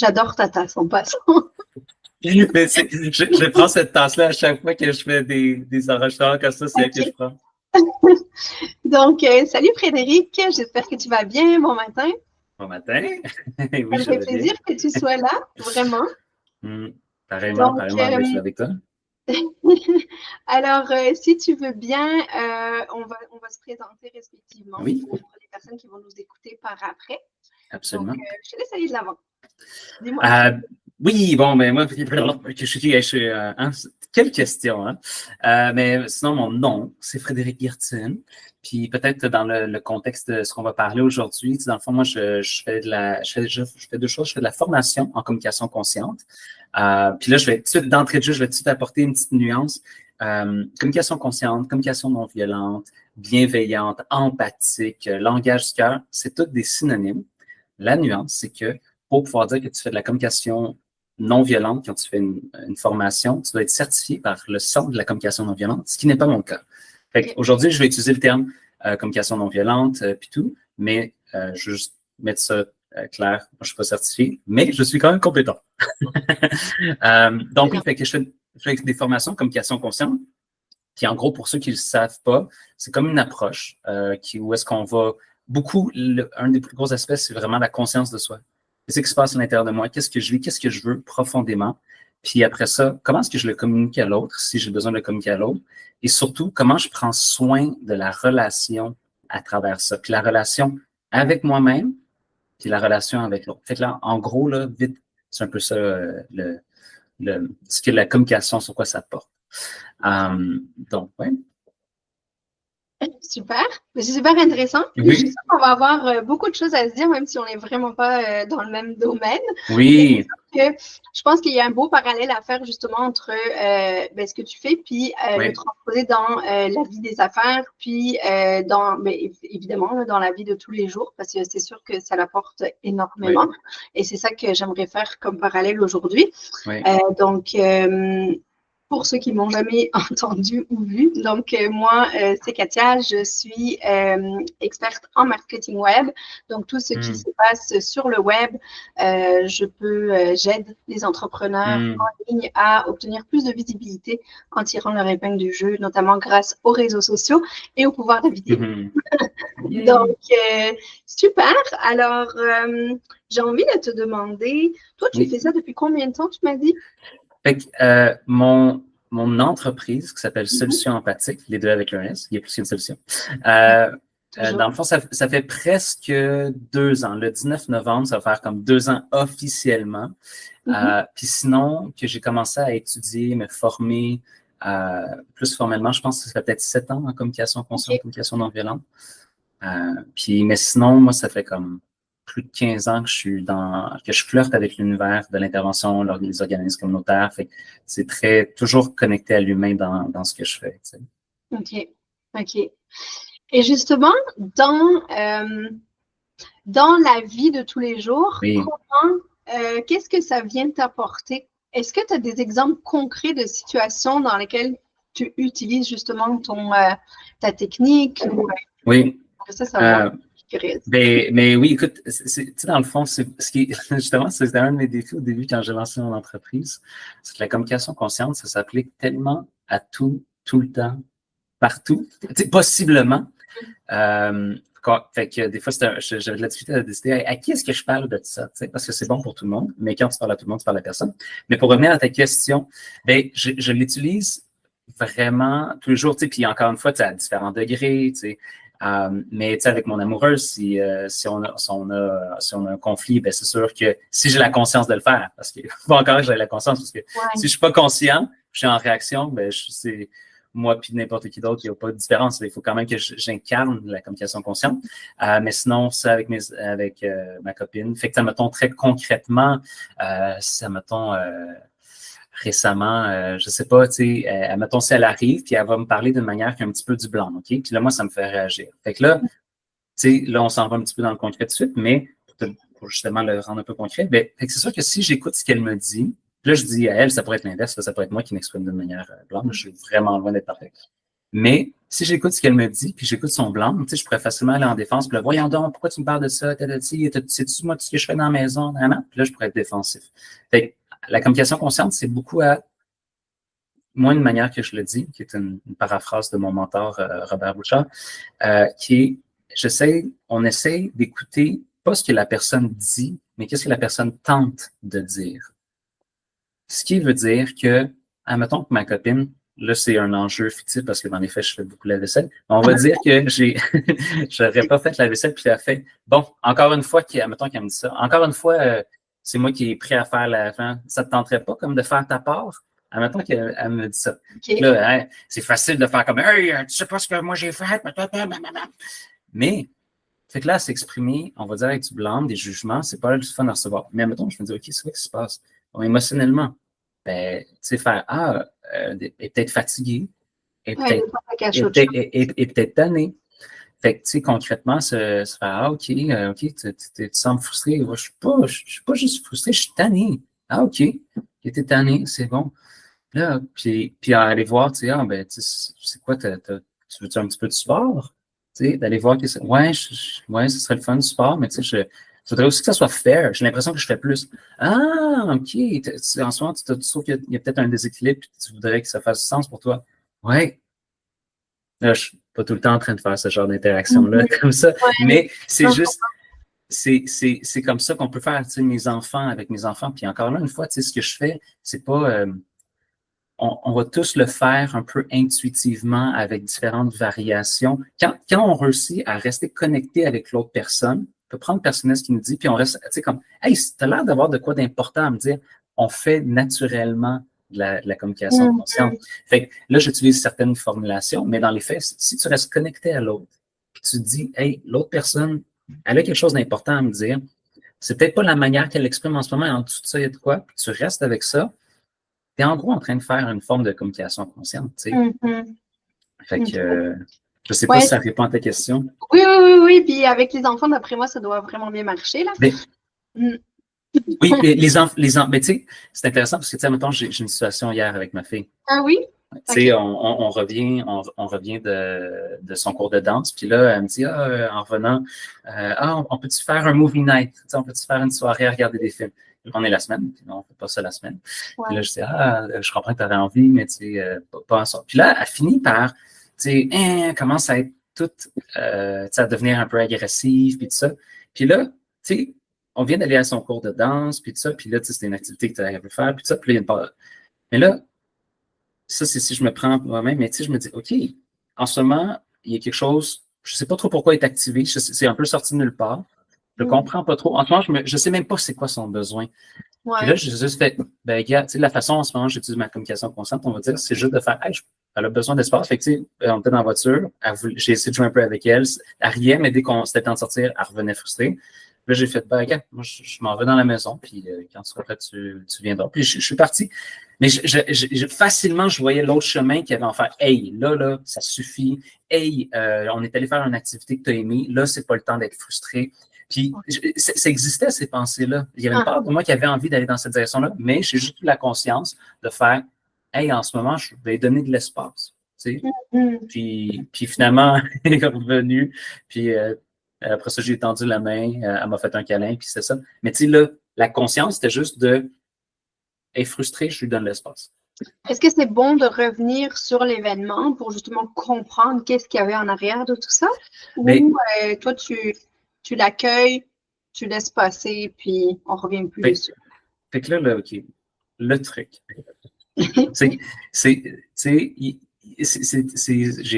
J'adore ta tasse en passant. Mais je prends cette tasse-là à chaque fois que je fais des enregistrements comme ça, c'est elle que je prends. Donc, salut Frédéric, j'espère que tu vas bien. Bon matin. Bon matin. Oui, ça me fait plaisir que tu sois là, vraiment. Pareillement, je suis avec toi. Alors, si tu veux bien, on va se présenter respectivement pour les personnes qui vont nous écouter par après. Absolument. Donc, je te laisse aller de l'avant. Dis-moi. Oui, bon, mais moi, quelle question, hein? Mais sinon, mon nom, c'est Frédéric Guertin. Puis peut-être dans le contexte de ce qu'on va parler aujourd'hui, dans le fond, moi, je fais deux choses. Je fais de la formation en communication consciente. Puis là, d'entrée de jeu, je vais tout de suite apporter une petite nuance. Communication consciente, communication non violente, bienveillante, empathique, langage du cœur, c'est toutes des synonymes. La nuance, c'est que pour pouvoir dire que tu fais de la communication non violente, quand tu fais une formation, tu dois être certifié par le Centre de la communication non violente, ce qui n'est pas mon cas. Aujourd'hui, je vais utiliser le terme communication non violente puis tout, mais je veux juste mettre ça clair. Moi, je ne suis pas certifié, mais je suis quand même compétent. Donc, oui, je fais des formations communication consciente. Puis en gros, pour ceux qui ne le savent pas, c'est comme une approche où est-ce qu'on va beaucoup, un des plus gros aspects, c'est vraiment la conscience de soi. Qu'est-ce qui se passe à l'intérieur de moi? Qu'est-ce que je vis? Qu'est-ce que je veux profondément? Puis après ça, comment est-ce que je le communique à l'autre si j'ai besoin de le communiquer à l'autre? Et surtout, comment je prends soin de la relation à travers ça? Puis la relation avec moi-même, puis la relation avec l'autre. Fait que là, en gros, là, vite, c'est un peu ça ce que la communication, sur quoi ça porte. Donc, oui. Super, c'est super intéressant. Oui. Je suis sûre qu'on va avoir beaucoup de choses à se dire, même si on n'est vraiment pas dans le même domaine. Oui. Je pense qu'il y a un beau parallèle à faire justement entre ce que tu fais, puis le transposer dans la vie des affaires, puis évidemment dans la vie de tous les jours, parce que c'est sûr que ça l'apporte énormément. Oui. Et c'est ça que j'aimerais faire comme parallèle aujourd'hui. Oui. Pour ceux qui m'ont jamais entendu ou vu. Donc, moi, c'est Katia, je suis experte en marketing web. Donc, tout ce qui se passe sur le web, j'aide les entrepreneurs en ligne à obtenir plus de visibilité en tirant leur épingle du jeu, notamment grâce aux réseaux sociaux et au pouvoir de vidéo. Donc, super. Alors, j'ai envie de te demander, toi, tu fais ça depuis combien de temps, tu m'as dit? Fait que, mon entreprise qui s'appelle Solutions Empathiques, les deux avec un S, il y a plus qu'une solution. Dans le fond, ça fait presque 2 ans. Le 19 novembre, ça va faire comme 2 ans officiellement. Puis sinon, que j'ai commencé à étudier, me former plus formellement, je pense que ça fait peut-être 7 ans en communication consciente, communication non violente. Mais sinon, moi, ça fait comme plus de 15 ans que je flirte avec l'univers de l'intervention, les organismes communautaires. Fait que c'est toujours connecté à l'humain dans ce que je fais. Tu sais. OK. Et justement, dans la vie de tous les jours, qu'est-ce que ça vient t'apporter? Est-ce que tu as des exemples concrets de situations dans lesquelles tu utilises justement ta technique? Oui. Ça va. Mais oui, écoute, dans le fond, justement, c'était un de mes défis au début quand j'ai lancé mon entreprise. C'est que la communication consciente, ça s'applique tellement à tout le temps, partout, possiblement. Fait que des fois, j'avais de la difficulté à décider à qui est-ce que je parle de ça, parce que c'est bon pour tout le monde, mais quand tu parles à tout le monde, tu parles à personne. Mais pour revenir à ta question, je l'utilise vraiment tous les jours, puis encore une fois, à différents degrés, mais avec mon amoureuse, si on a un conflit, c'est sûr que si j'ai la conscience de le faire, parce qu'il faut encore que j'ai la conscience, parce que si je suis pas conscient, je suis en réaction, c'est moi puis n'importe qui d'autre, il n'y a pas de différence. Il faut quand même que j'incarne la communication consciente. Mais sinon, ça avec ma copine. Fait que ça mettons très concrètement, récemment, je sais pas, mettons, si elle arrive, puis elle va me parler d'une manière qui a un petit peu du blanc, OK? Puis là, moi, ça me fait réagir. Fait que là, on s'en va un petit peu dans le concret tout de suite, mais pour justement le rendre un peu concret, fait que c'est sûr que si j'écoute ce qu'elle me dit, là, je dis à elle, ça pourrait être l'inverse, ça pourrait être moi qui m'exprime d'une manière blanche, je suis vraiment loin d'être parfait. Mais si j'écoute ce qu'elle me dit, puis j'écoute son blanc, tu sais, je pourrais facilement aller en défense, puis là, voyons donc, pourquoi tu me parles de ça, sais-tu moi tout ce que je fais dans la maison, nan? Puis là, je pourrais être défensif. Fait que la communication consciente, c'est beaucoup à moi, une manière que je le dis, qui est une paraphrase de mon mentor, Robert Bouchard, qui est, on essaie d'écouter pas ce que la personne dit, mais qu'est-ce que la personne tente de dire. Ce qui veut dire que, admettons que ma copine, là, c'est un enjeu fictif parce que dans les faits, je fais beaucoup la vaisselle. On va dire que j'aurais pas fait la vaisselle, puis elle a fait, bon, encore une fois, admettons qu'elle me dit ça, encore une fois, c'est moi qui est prêt à faire ça te tenterait pas comme de faire ta part? Admettons qu'elle me dit ça. Okay. Là, hein, c'est facile de faire comme, hey, tu sais pas ce que moi j'ai fait, mais, fait que là, s'exprimer, on va dire avec du blâme, des jugements, c'est pas le fun à recevoir. Mais admettons, je me dis, OK, c'est quoi qui se passe? Bon, émotionnellement, ben, tu sais, faire, est peut-être fatigué, est peut-être tanné. Fait que, tu sais, concrètement, se faire, OK, tu sembles frustré. Je suis pas juste frustré, je suis tanné. OK, t'es tanné, c'est bon. Là, puis aller voir, tu sais, c'est quoi, tu veux-tu un petit peu de sport? Tu sais, d'aller voir, ouais, ce serait le fun du sport, mais tu sais, il faudrait aussi que ça soit fair. J'ai l'impression que je fais plus. Ah, OK. En ce moment, tu trouves qu'il y a peut-être un déséquilibre et tu voudrais que ça fasse sens pour toi. Ouais. Là, je suis pas tout le temps en train de faire ce genre d'interaction-là, comme ça. Mais c'est juste, c'est comme ça qu'on peut faire, tu sais, avec mes enfants. Puis encore là, une fois, tu sais, ce que je fais, c'est pas... on va tous le faire un peu intuitivement avec différentes variations. Quand on réussit à rester connecté avec l'autre personne, on peut prendre le personnel ce qu'il nous dit, puis on reste, tu sais, comme, hey, tu as l'air d'avoir de quoi d'important à me dire. On fait naturellement de la communication consciente. Fait que là, j'utilise certaines formulations, mais dans les faits, si tu restes connecté à l'autre, puis tu te dis, hey, l'autre personne, elle a quelque chose d'important à me dire, c'est peut-être pas la manière qu'elle l'exprime en ce moment, en dessous de ça, il y a de quoi, puis tu restes avec ça, tu es en gros en train de faire une forme de communication consciente, tu sais. Fait que je sais pas si ça répond à ta question. Oui. Puis avec les enfants, d'après moi, ça doit vraiment bien marcher, là. Oui, les enfants, mais tu sais, c'est intéressant parce que, tu sais, mettons, j'ai une situation hier avec ma fille. Ah oui? Tu sais, on revient de son cours de danse, puis là, elle me dit, en revenant, on peut-tu faire un movie night? Tu sais, on peut-tu faire une soirée à regarder des films? On est la semaine, puis non, on fait pas ça la semaine. Puis là, je dis, je comprends que tu avais envie, mais tu sais, pas ensemble. Puis là, elle finit par, tu sais, commence à être toute, tu sais, à devenir un peu agressive, puis tout ça. Puis là, tu sais, on vient d'aller à son cours de danse, puis tout ça, puis là, tu sais, c'était une activité que tu avais faire, puis tout ça, puis là, il y a une part. Mais là, ça, c'est si je me prends moi-même, mais tu sais, je me dis, OK, en ce moment, il y a quelque chose, je ne sais pas trop pourquoi il est activé, c'est un peu sorti de nulle part. Je ne comprends pas trop. En ce moment, je ne sais même pas c'est quoi son besoin. Puis là, j'ai juste fait, ben, gars, tu sais, la façon en ce moment, j'utilise ma communication consciente, on va dire, c'est juste de faire, hey, elle a besoin d'espace. Fait que, tu sais, on était dans la voiture, j'ai essayé de jouer un peu avec elle, elle riait, mais dès qu'on c'était temps de sortir, elle revenait frustrée. Là, j'ai fait, ben, gars, moi, je m'en vais dans la maison, puis quand tu seras prêt, tu viendras. Puis je suis parti. Mais facilement, je voyais l'autre chemin qui avait en faire, hey, là, ça suffit. Hey, on est allé faire une activité que tu as aimée. Là, c'est pas le temps d'être frustré. Puis, ça existait, ces pensées-là. Il y avait une part de moi qui avait envie d'aller dans cette direction-là, mais j'ai juste eu la conscience de faire, hey, en ce moment, je vais donner de l'espace. Tu sais? Puis finalement, elle est revenue. Puis, après ça, j'ai tendu la main, elle m'a fait un câlin, puis c'est ça. Mais tu sais, là, la conscience, c'était juste de être frustré, je lui donne l'espace. Est-ce que c'est bon de revenir sur l'événement pour justement comprendre qu'est-ce qu'il y avait en arrière de tout ça? Ou toi, tu l'accueilles, tu laisses passer, puis on ne revient plus dessus? Fait que là, OK, le truc, j'ai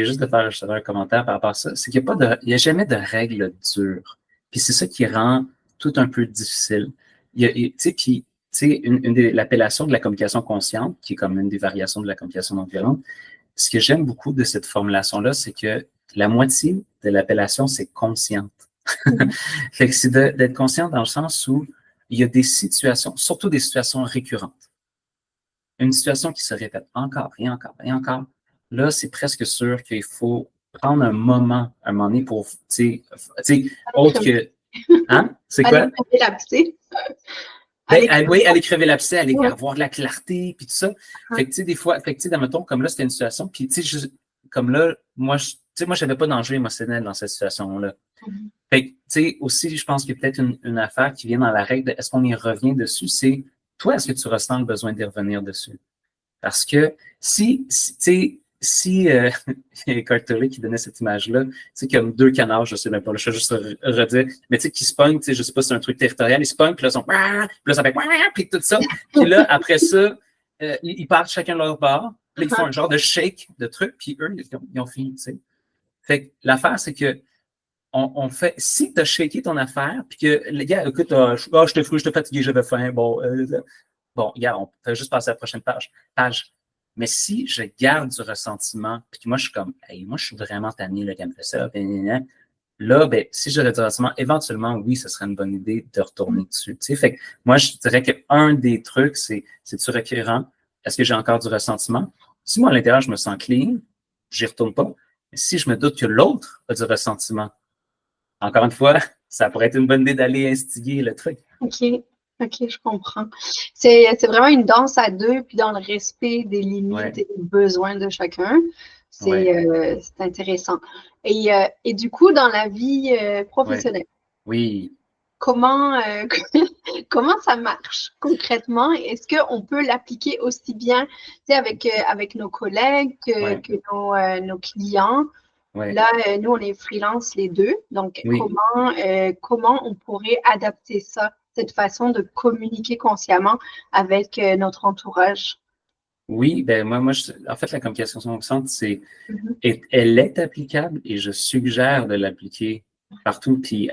juste de faire un commentaire par rapport à ça, c'est qu'il n'y a jamais de règle dure. Puis c'est ça qui rend tout un peu difficile. L'appellation de la communication consciente, qui est comme une des variations de la communication non violente, ce que j'aime beaucoup de cette formulation-là, c'est que la moitié de l'appellation, c'est consciente. Fait que c'est d'être consciente dans le sens où il y a des situations, surtout des situations récurrentes. Une situation qui se répète encore et encore et encore. Là, c'est presque sûr qu'il faut prendre un moment donné pour, tu sais, autre que, hein? C'est quoi? Aller crever l'abcès, aller avoir de la clarté, puis tout ça. Fait que, tu sais, des fois, admettons, comme là, c'était une situation, puis, tu sais, comme là, moi, tu sais, moi, j'avais pas d'enjeu émotionnel dans cette situation-là. Mhm. Fait que, tu sais, aussi, je pense qu'il y a peut-être une affaire qui vient dans la règle de est-ce qu'on y revient dessus? C'est, toi, est-ce que tu ressens le besoin d'y revenir dessus? Parce que tu sais, si Cartolé qui donnait cette image-là, tu sais, comme deux canards, je sais même pas, là, je vais juste redire, mais tu sais, qui se pognent, tu sais, je sais pas si c'est un truc territorial, ils se pognent, puis là, ils sont, puis là, ça fait, puis tout ça. Puis là, après ça, ils partent chacun de leur bord, puis là, ils font un genre de shake de truc, puis eux, ils ont fini, tu sais. Fait que l'affaire, c'est que on fait, si tu as shaké ton affaire, puis que, les gars, écoute, je te fous, je te fatigué, j'avais faim, bon, regarde, on peut juste passer à la prochaine page. Mais si je garde du ressentiment, puis que moi, je suis comme, hey, moi, je suis vraiment tanné, là, qu'elle me fait ça, là, ben, si j'aurais du ressentiment, éventuellement, oui, ce serait une bonne idée de retourner dessus. Tu sais, fait que moi, je dirais qu'un des trucs, c'est-tu récurrent? Est-ce que j'ai encore du ressentiment? Si moi, à l'intérieur, je me sens clean, j'y retourne pas. Mais si je me doute que l'autre a du ressentiment, encore une fois, ça pourrait être une bonne idée d'aller instiguer le truc. OK. OK, je comprends. C'est vraiment une danse à deux, puis dans le respect des limites et des besoins de chacun. C'est intéressant. Et du coup, dans la vie professionnelle, oui. comment, comment ça marche concrètement? Est-ce qu'on peut l'appliquer aussi bien avec nos collègues que nos clients? Là, nous, on est freelance les deux. Donc, comment on pourrait adapter ça, cette façon de communiquer consciemment avec notre entourage? Oui, ben moi, en fait, la communication consciente, elle est applicable et je suggère de l'appliquer partout. Puis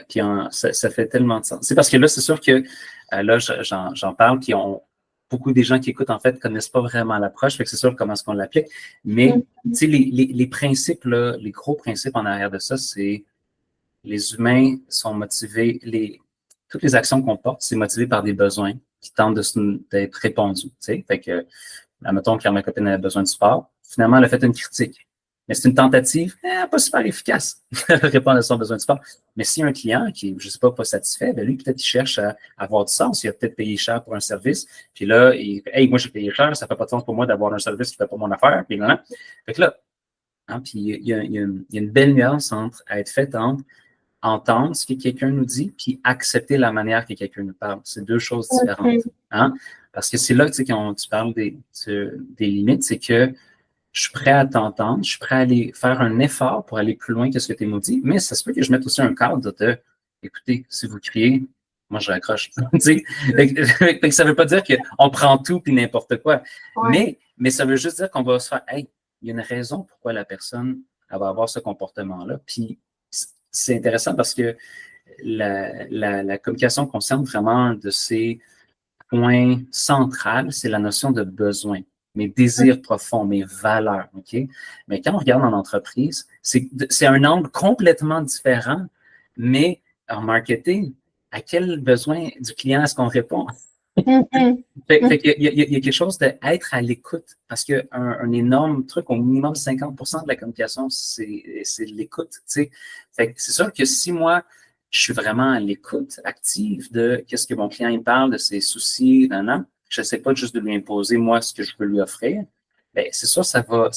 ça fait tellement de sens. C'est parce que là, c'est sûr que là, j'en parle, puis beaucoup des gens qui écoutent, en fait, connaissent pas vraiment l'approche, fait que c'est sûr comment est-ce qu'on l'applique. Mais, tu sais, les principes, là, les gros principes en arrière de ça, c'est les humains sont motivés, toutes les actions qu'on porte, c'est motivé par des besoins qui tentent d'être répondus. Tu sais, fait que, admettons que ma copine a besoin de support, finalement, elle a fait une critique. Mais c'est une tentative pas super efficace de répondre à son besoin de support. Mais s'il y a un client qui est, je sais pas satisfait, ben lui, peut-être il cherche à avoir du sens. Il a peut-être payé cher pour un service. Puis là, hey, moi, j'ai payé cher, ça fait pas de sens pour moi d'avoir un service qui fait pas mon affaire. Puis là, fait que là, hein, puis il y a une belle nuance entre être fait entre entendre ce que quelqu'un nous dit, puis accepter la manière que quelqu'un nous parle. C'est deux choses différentes. Hein? Parce que c'est là, tu sais, quand tu parles des limites, c'est que je suis prêt à t'entendre, je suis prêt à aller faire un effort pour aller plus loin que ce que tu nous dis, mais ça se peut que je mette aussi un cadre de écoutez, si vous criez, moi je raccroche. fait que ça veut pas dire qu'on prend tout puis n'importe quoi. Mais ça veut juste dire qu'on va se faire hey, il y a une raison pourquoi la personne elle va avoir ce comportement-là. Puis c'est intéressant parce que la communication concerne vraiment un de ces points centraux, c'est la notion de besoin, mes désirs profonds, mes valeurs. OK? Mais quand on regarde en entreprise, c'est un angle complètement différent, mais en marketing, à quel besoin du client est-ce qu'on répond? Fait qu'il y a quelque chose d'être à l'écoute, parce qu'un énorme truc, au minimum 50% de la communication, c'est de l'écoute. Fait que c'est sûr que si moi, je suis vraiment à l'écoute active de qu'est-ce que mon client il parle, de ses soucis, je ne sais pas juste de lui imposer, moi, ce que je peux lui offrir, ben, c'est sûr ça va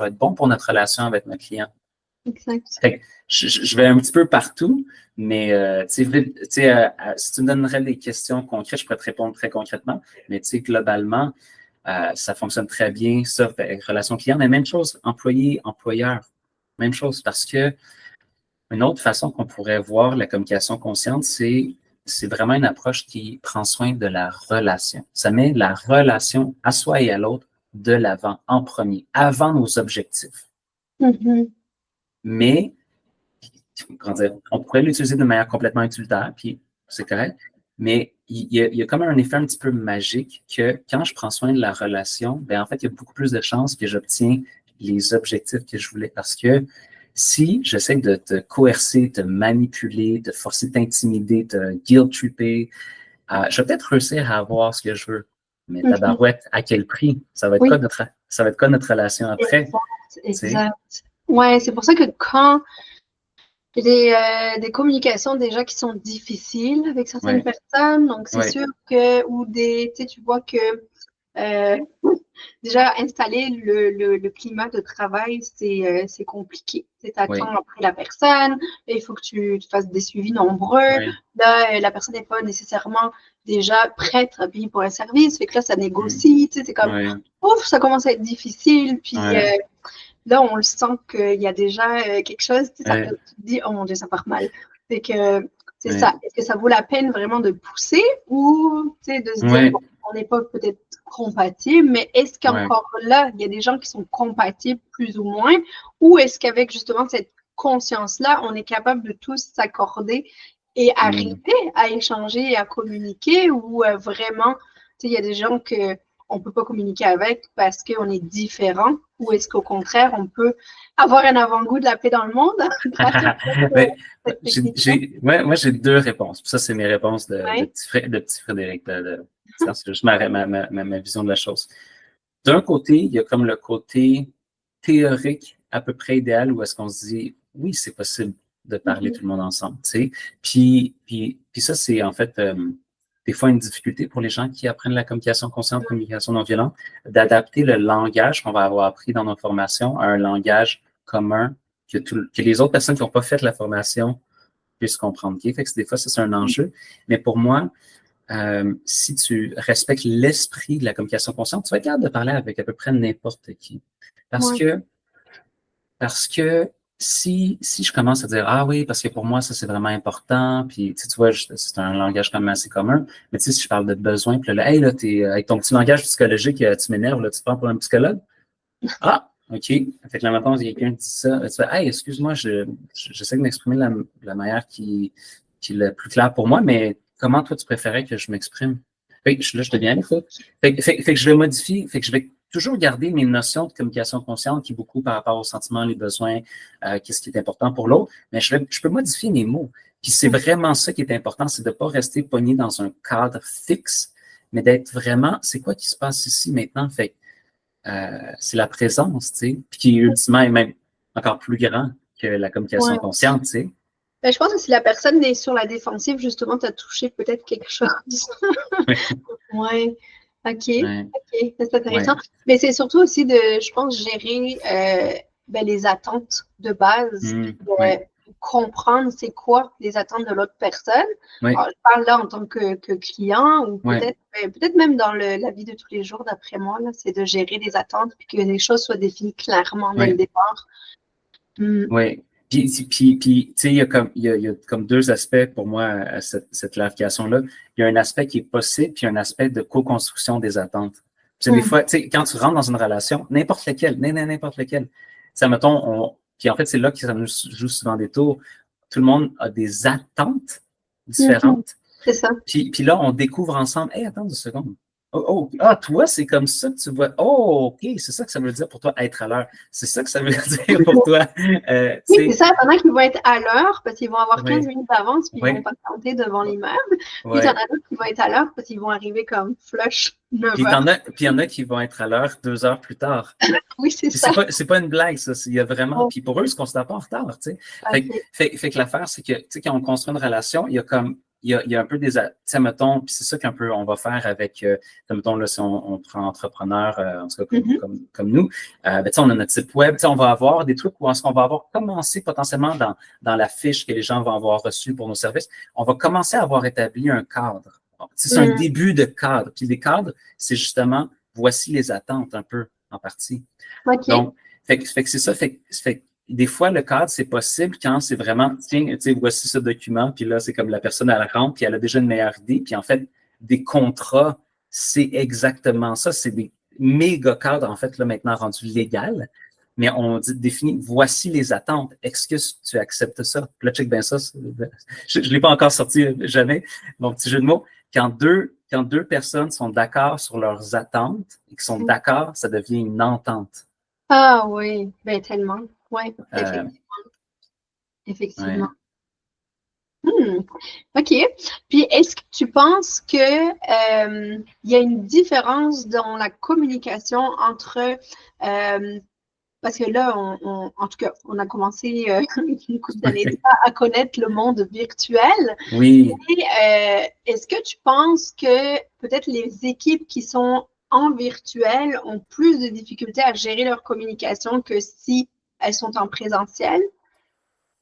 être bon pour notre relation avec notre client. Exact. Fait que je vais un petit peu partout, mais si tu me donnerais des questions concrètes, je pourrais te répondre très concrètement. Mais globalement, ça fonctionne très bien, ça, avec relation client. Mais même chose, employé-employeur. Même chose, parce que une autre façon qu'on pourrait voir la communication consciente, c'est vraiment une approche qui prend soin de la relation. Ça met la relation à soi et à l'autre de l'avant, en premier, avant nos objectifs. Mais on pourrait l'utiliser de manière complètement utilitaire, puis c'est correct, mais il y a comme un effet un petit peu magique que quand je prends soin de la relation, ben en fait, il y a beaucoup plus de chances que j'obtiens les objectifs que je voulais. Parce que si j'essaie de te coercer, te manipuler, te forcer, t'intimider, te guilt-tripper, je vais peut-être réussir à avoir ce que je veux. Mais tabarouette, à quel prix? Ça va être quoi notre relation après? Exact. Ouais, c'est pour ça que quand il y a des communications déjà qui sont difficiles avec certaines personnes, donc c'est sûr que, tu vois que déjà, installer le climat de travail, c'est compliqué. Tu attends après la personne, et il faut que tu fasses des suivis nombreux. Oui. Là, la personne n'est pas nécessairement déjà prête à payer pour un service, fait que là, ça négocie. C'est comme, ouf, ça commence à être difficile. Puis là, on le sent qu'il y a déjà quelque chose. Tu te dis, oh mon Dieu, ça part mal. Fait que c'est ça. Est-ce que ça vaut la peine vraiment de pousser ou de se dire, bon, on n'est pas peut-être compatibles, mais est-ce qu'encore là, il y a des gens qui sont compatibles plus ou moins, ou est-ce qu'avec justement cette conscience-là, on est capable de tous s'accorder et arriver à échanger et à communiquer, ou vraiment, il y a des gens que on ne peut pas communiquer avec parce qu'on est différent, ou est-ce qu'au contraire, on peut avoir un avant-goût de la paix dans le monde? Moi, j'ai deux réponses. Ça, c'est mes réponses de petit Frédéric. C'est juste ma vision de la chose. D'un côté, il y a comme le côté théorique à peu près idéal où est-ce qu'on se dit, oui, c'est possible de parler tout le monde ensemble, tu sais. Puis ça, c'est en fait des fois une difficulté pour les gens qui apprennent la communication consciente, communication non violente, d'adapter le langage qu'on va avoir appris dans nos formations à un langage commun que les autres personnes qui n'ont pas fait la formation puissent comprendre. Okay? Fait que des fois, ça, c'est un enjeu. Mais pour moi, si tu respectes l'esprit de la communication consciente, tu vas être capable de parler avec à peu près n'importe qui. Parce que si je commence à dire, ah oui, parce que pour moi, ça, c'est vraiment important, puis tu vois, c'est un langage quand même assez commun, mais tu sais, si je parle de besoin, puis là, hey, là, avec ton petit langage psychologique, tu m'énerves, là, tu te prends pour un psychologue? Ah, OK. Fait que là, maintenant, quelqu'un dit ça, tu fais, hey, excuse-moi, j'essaie de m'exprimer de la manière qui est la plus claire pour moi, mais comment toi, tu préférais que je m'exprime? Fait que là, je deviens écoute. Fait que je vais modifier, fait que je vais toujours garder mes notions de communication consciente qui est beaucoup par rapport aux sentiments, les besoins, qu'est-ce qui est important pour l'autre, mais je peux modifier mes mots. Puis c'est vraiment ça qui est important, c'est de ne pas rester pogné dans un cadre fixe, mais d'être vraiment, c'est quoi qui se passe ici maintenant? Fait c'est la présence, tu sais, puis qui ultimement est même encore plus grand que la communication consciente, tu sais. Ben, je pense que si la personne est sur la défensive, justement, tu as touché peut-être quelque chose. OK, c'est intéressant. Mais c'est surtout aussi de, je pense, gérer les attentes de base, comprendre c'est quoi les attentes de l'autre personne. Alors, je parle là en tant que client ou peut-être même dans la vie de tous les jours, d'après moi, c'est de gérer les attentes et que les choses soient définies clairement dès le départ. Oui. Puis tu sais, il y a comme deux aspects pour moi à cette clarification-là. Il y a un aspect qui est possible, puis un aspect de co-construction des attentes. Puis des fois, tu sais, quand tu rentres dans une relation, n'importe laquelle, ça mettons, puis en fait, c'est là que ça nous joue souvent des tours. Tout le monde a des attentes différentes. C'est ça. Puis là, on découvre ensemble, hey, attends une seconde. Toi, c'est comme ça que tu vois. Oh, OK, c'est ça que ça veut dire pour toi, être à l'heure. C'est ça que ça veut dire pour toi. Oui, c'est ça. Il y en a qui vont être à l'heure parce qu'ils vont avoir 15 minutes d'avance puis ils vont pas tenter devant l'immeuble. Puis il y en a d'autres qui vont être à l'heure parce qu'ils vont arriver comme flush 9 heures. Puis il y en a qui vont être à l'heure 2 heures plus tard. Oui, c'est ça. C'est pas une blague, ça. Il y a vraiment. Puis pour eux, ils ne se considèrent pas en retard. Tu sais. Fait que l'affaire, c'est que quand on construit une relation, il y a comme. Il y a un peu des, tu sais, mettons, puis c'est ça qu'un peu on va faire avec, mettons, là, si on prend entrepreneur, en tout cas comme nous, tu sais, on a notre site web, tu sais, on va avoir des trucs où est-ce qu'on va avoir commencé potentiellement dans la fiche que les gens vont avoir reçue pour nos services, on va commencer à avoir établi un cadre. C'est un début de cadre. Puis les cadres, c'est justement, voici les attentes un peu, en partie. Donc, fait que c'est ça, fait des fois, le cadre, c'est possible quand c'est vraiment, tiens, tu sais, voici ce document, puis là, c'est comme la personne, elle rentre, puis elle a déjà une meilleure idée, puis en fait, des contrats, c'est exactement ça, c'est des méga cadres, en fait, là, maintenant rendus légal, mais on définit, voici les attentes, est-ce que tu acceptes ça? Puis là, check bien ça, je ne l'ai pas encore sorti jamais, mon petit jeu de mots, quand deux personnes sont d'accord sur leurs attentes et qui sont d'accord, ça devient une entente. Ah oui, ben tellement. Oui, effectivement. OK. Puis, est-ce que tu penses que y a une différence dans la communication entre parce que là, en tout cas, on a commencé une couple d'années à connaître le monde virtuel. Oui. Et est-ce que tu penses que peut-être les équipes qui sont en virtuel ont plus de difficultés à gérer leur communication que si elles sont en présentiel.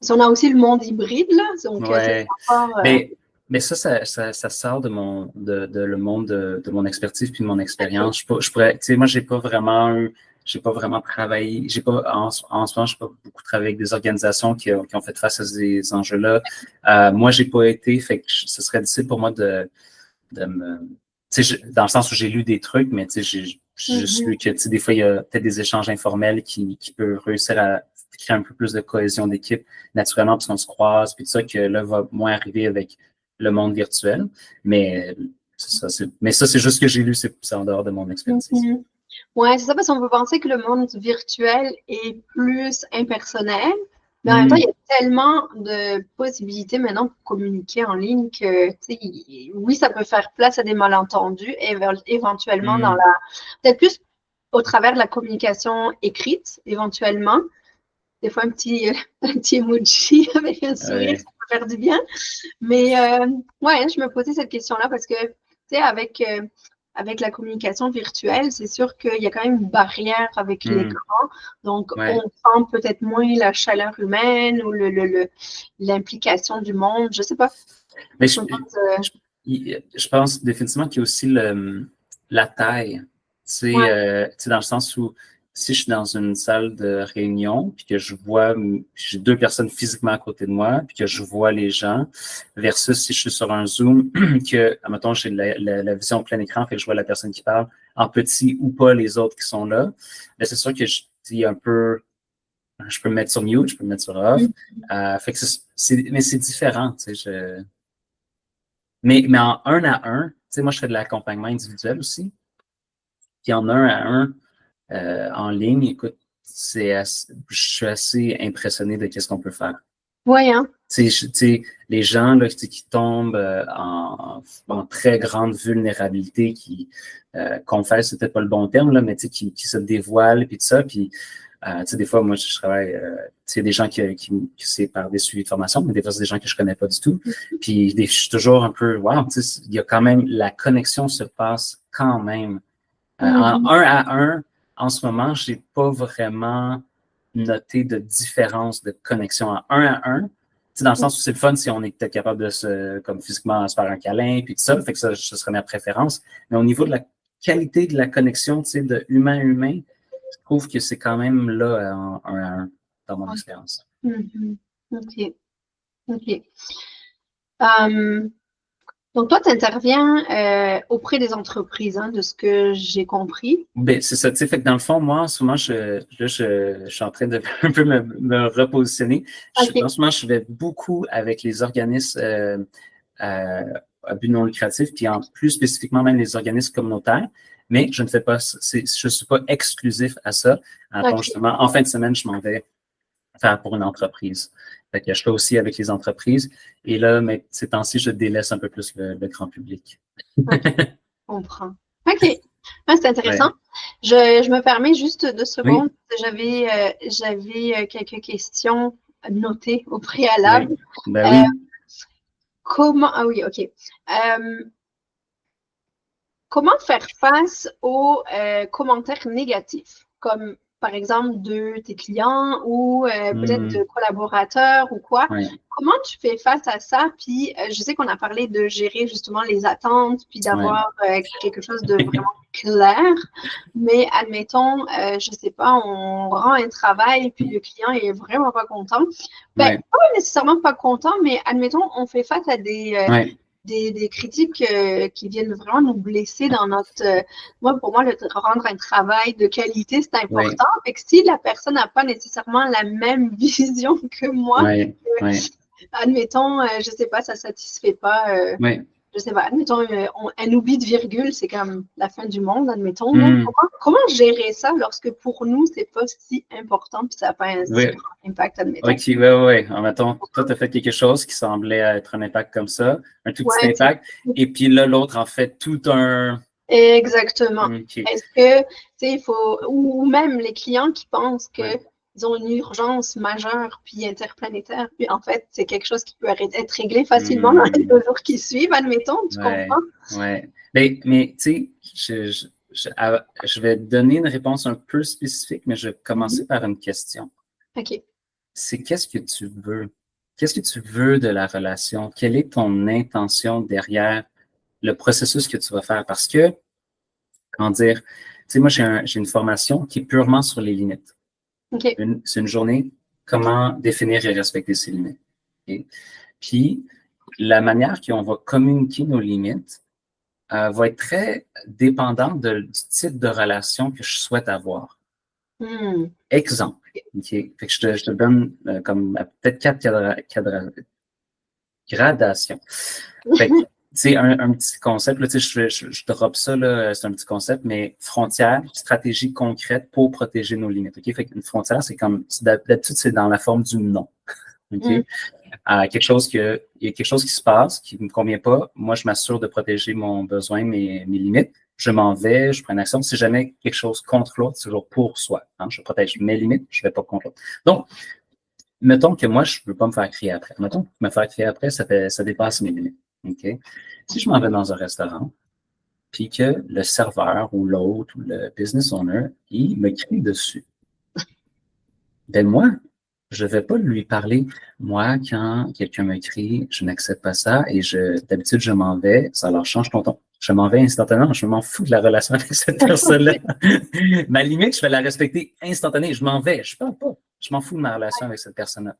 On a aussi le monde hybride, là. Donc, ouais. Mais ça sort de le monde de mon expertise puis de mon expérience. Je pourrais, tu sais, moi, j'ai pas vraiment travaillé, en ce moment, j'ai pas beaucoup travaillé avec des organisations qui ont fait face à ces enjeux-là. Moi, j'ai pas été, fait que ce serait difficile pour moi de me, tu sais, dans le sens où j'ai lu des trucs, mais tu sais, j'ai juste lu que, tu sais, des fois, il y a peut-être des échanges informels qui peuvent réussir à créer un peu plus de cohésion d'équipe naturellement parce qu'on se croise, puis tout ça, que là, va moins arriver avec le monde virtuel. Mais ça, c'est juste ce que j'ai lu, c'est en dehors de mon expertise. Oui, c'est ça, parce qu'on peut penser que le monde virtuel est plus impersonnel, mais en même temps, il y a tellement de possibilités maintenant pour communiquer en ligne que, oui, ça peut faire place à des malentendus, éventuellement peut-être plus au travers de la communication écrite, éventuellement. Des fois, un petit emoji avec un sourire, ça peut faire du bien. Mais ouais, je me posais cette question-là parce que, tu sais, avec la communication virtuelle, c'est sûr qu'il y a quand même une barrière avec l'écran. Donc, on sent peut-être moins la chaleur humaine ou l'implication du monde. Je sais pas. Mais je pense définitivement qu'il y a aussi la taille. Tu sais, dans le sens où si je suis dans une salle de réunion, puis que j'ai deux personnes physiquement à côté de moi, puis que je vois les gens, versus si je suis sur un Zoom, que, admettons, j'ai la vision plein écran, fait que je vois la personne qui parle en petit ou pas les autres qui sont là, mais c'est sûr que je dis un peu, je peux me mettre sur mute, je peux me mettre sur off, fait que mais c'est différent, tu sais, mais en un à un, tu sais, moi, je fais de l'accompagnement individuel aussi, puis en un à un, en ligne, écoute, je suis assez impressionné de ce qu'on peut faire. Oui, hein? Tu sais, les gens là, qui tombent en très grande vulnérabilité, qui confessent, c'est peut-être pas le bon terme, là, mais qui se dévoilent, puis tout ça, puis tu sais, des fois, moi, je travaille, tu sais, des gens qui c'est par des suivis de formation, mais des fois, c'est des gens que je connais pas du tout. Puis je suis toujours un peu, wow, tu sais, il y a quand même, la connexion se passe quand même. En un à un, en ce moment, j'ai pas vraiment noté de différence de connexion en un à un. Tu sais, dans le sens où c'est le fun si on est peut-être capable de comme physiquement, se faire un câlin, puis tout ça, fait que ça, ce serait ma préférence. Mais au niveau de la qualité de la connexion, tu sais, de humain à humain, je trouve que c'est quand même là en un à un dans mon expérience. OK. Donc, toi, tu interviens auprès des entreprises, hein, de ce que j'ai compris. Ben, c'est ça, tu sais, fait que dans le fond, moi, en ce moment, je suis en train de un peu me repositionner. En ce moment, je vais beaucoup avec les organismes à but non lucratif, puis plus spécifiquement même les organismes communautaires, mais je ne fais pas, je suis pas exclusif à ça. Justement, en fin de semaine, je m'en vais faire pour une entreprise. Fait que je fais aussi avec les entreprises. Et là, mais ces temps-ci, je délaisse un peu plus le grand public. Je comprends. OK. C'est intéressant. Je me permets juste 2 secondes. Oui. J'avais quelques questions notées au préalable. Oui. Ben oui. Ah oui, OK. Comment faire face aux commentaires négatifs, comme par exemple de tes clients ou peut-être de collaborateurs ou quoi? Comment tu fais face à ça? Puis je sais qu'on a parlé de gérer justement les attentes, puis d'avoir quelque chose de vraiment clair, mais admettons, je sais pas, on rend un travail, puis le client est vraiment pas content. Pas nécessairement pas content, mais admettons, on fait face à des critiques qui viennent vraiment nous blesser dans notre... pour moi, rendre un travail de qualité, c'est important. Fait que si la personne n'a pas nécessairement la même vision que moi, admettons, je sais pas, ça satisfait pas... je sais pas, admettons, un oubli de virgule, c'est comme la fin du monde, admettons. Comment gérer ça lorsque pour nous, c'est pas si important puis ça n'a pas un si grand impact, admettons? OK, oui. Admettons, toi, tu as fait quelque chose qui semblait être un impact comme ça, un tout petit impact, et puis là, l'autre en fait tout un... Exactement. Est-ce que, tu sais, il faut... Ou même les clients qui pensent que ils ont une urgence majeure puis interplanétaire, puis en fait, c'est quelque chose qui peut être réglé facilement dans les 2 jours qui suivent, admettons, tu comprends? Oui. Mais tu sais, je vais donner une réponse un peu spécifique, mais je vais commencer par une question. OK. C'est qu'est-ce que tu veux? Qu'est-ce que tu veux de la relation? Quelle est ton intention derrière le processus que tu vas faire? Parce que, comment dire, tu sais, moi, j'ai une formation qui est purement sur les limites. OK. C'est une journée, comment définir et respecter ses limites. Okay? Puis, la manière qu'on va communiquer nos limites va être très dépendante du type de relation que je souhaite avoir. Exemple. Okay? Fait que je te donne comme peut-être 4 gradations. Fait que, c'est un petit concept, là, je drop ça, là, c'est un petit concept, mais frontière, stratégie concrète pour protéger nos limites. Okay? Fait qu'une frontière, c'est comme, d'habitude, c'est dans la forme du non. Okay? Il y a quelque chose qui se passe qui ne me convient pas. Moi, je m'assure de protéger mon besoin, mes limites. Je m'en vais, je prends une action. Si jamais quelque chose contre l'autre, c'est toujours pour soi. Hein? Je protège mes limites, je ne vais pas contre l'autre. Donc, mettons que moi, je ne veux pas me faire crier après. Mettons que me faire crier après, ça dépasse mes limites. Okay? Si je m'en vais dans un restaurant, puis que le serveur ou l'autre ou le business owner, il me crie dessus, ben moi, je ne vais pas lui parler. Moi, quand quelqu'un m'écrit, je n'accepte pas ça et d'habitude, je m'en vais, ça leur change ton ton. Je m'en vais instantanément, je m'en fous de la relation avec cette personne-là. Ma limite, je vais la respecter instantanément. Je m'en vais, je ne parle pas. Je m'en fous de ma relation avec cette personne-là.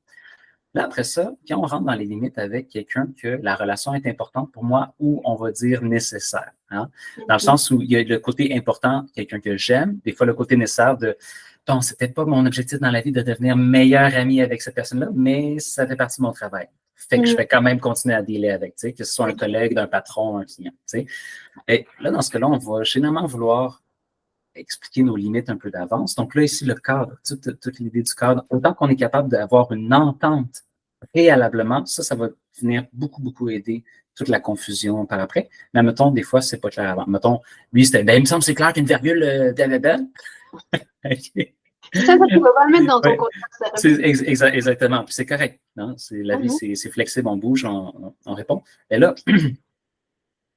Là, après ça, quand on rentre dans les limites avec quelqu'un que la relation est importante pour moi ou on va dire nécessaire, hein? Dans le sens où il y a le côté important, quelqu'un que j'aime, des fois le côté nécessaire de bon, c'était pas mon objectif dans la vie de devenir meilleur ami avec cette personne-là, mais ça fait partie de mon travail. Fait que je vais quand même continuer à dealer avec, tu sais, que ce soit un collègue, un patron, un client, tu sais. Et là, dans ce cas-là, on va généralement vouloir expliquer nos limites un peu d'avance. Donc là, ici, le cadre, toute l'idée du cadre, autant qu'on est capable d'avoir une entente préalablement, ça va venir beaucoup aider toute la confusion par après. Mais mettons, des fois, c'est pas clair avant. Mettons, lui, c'était, ben, il me semble que c'est clair qu'une virgule blablabla. Okay. Ça, tu vas pas le mettre dans ton contexte. Exactement. Puis c'est correct. Non? La vie, c'est flexible, on bouge, on répond. Et là,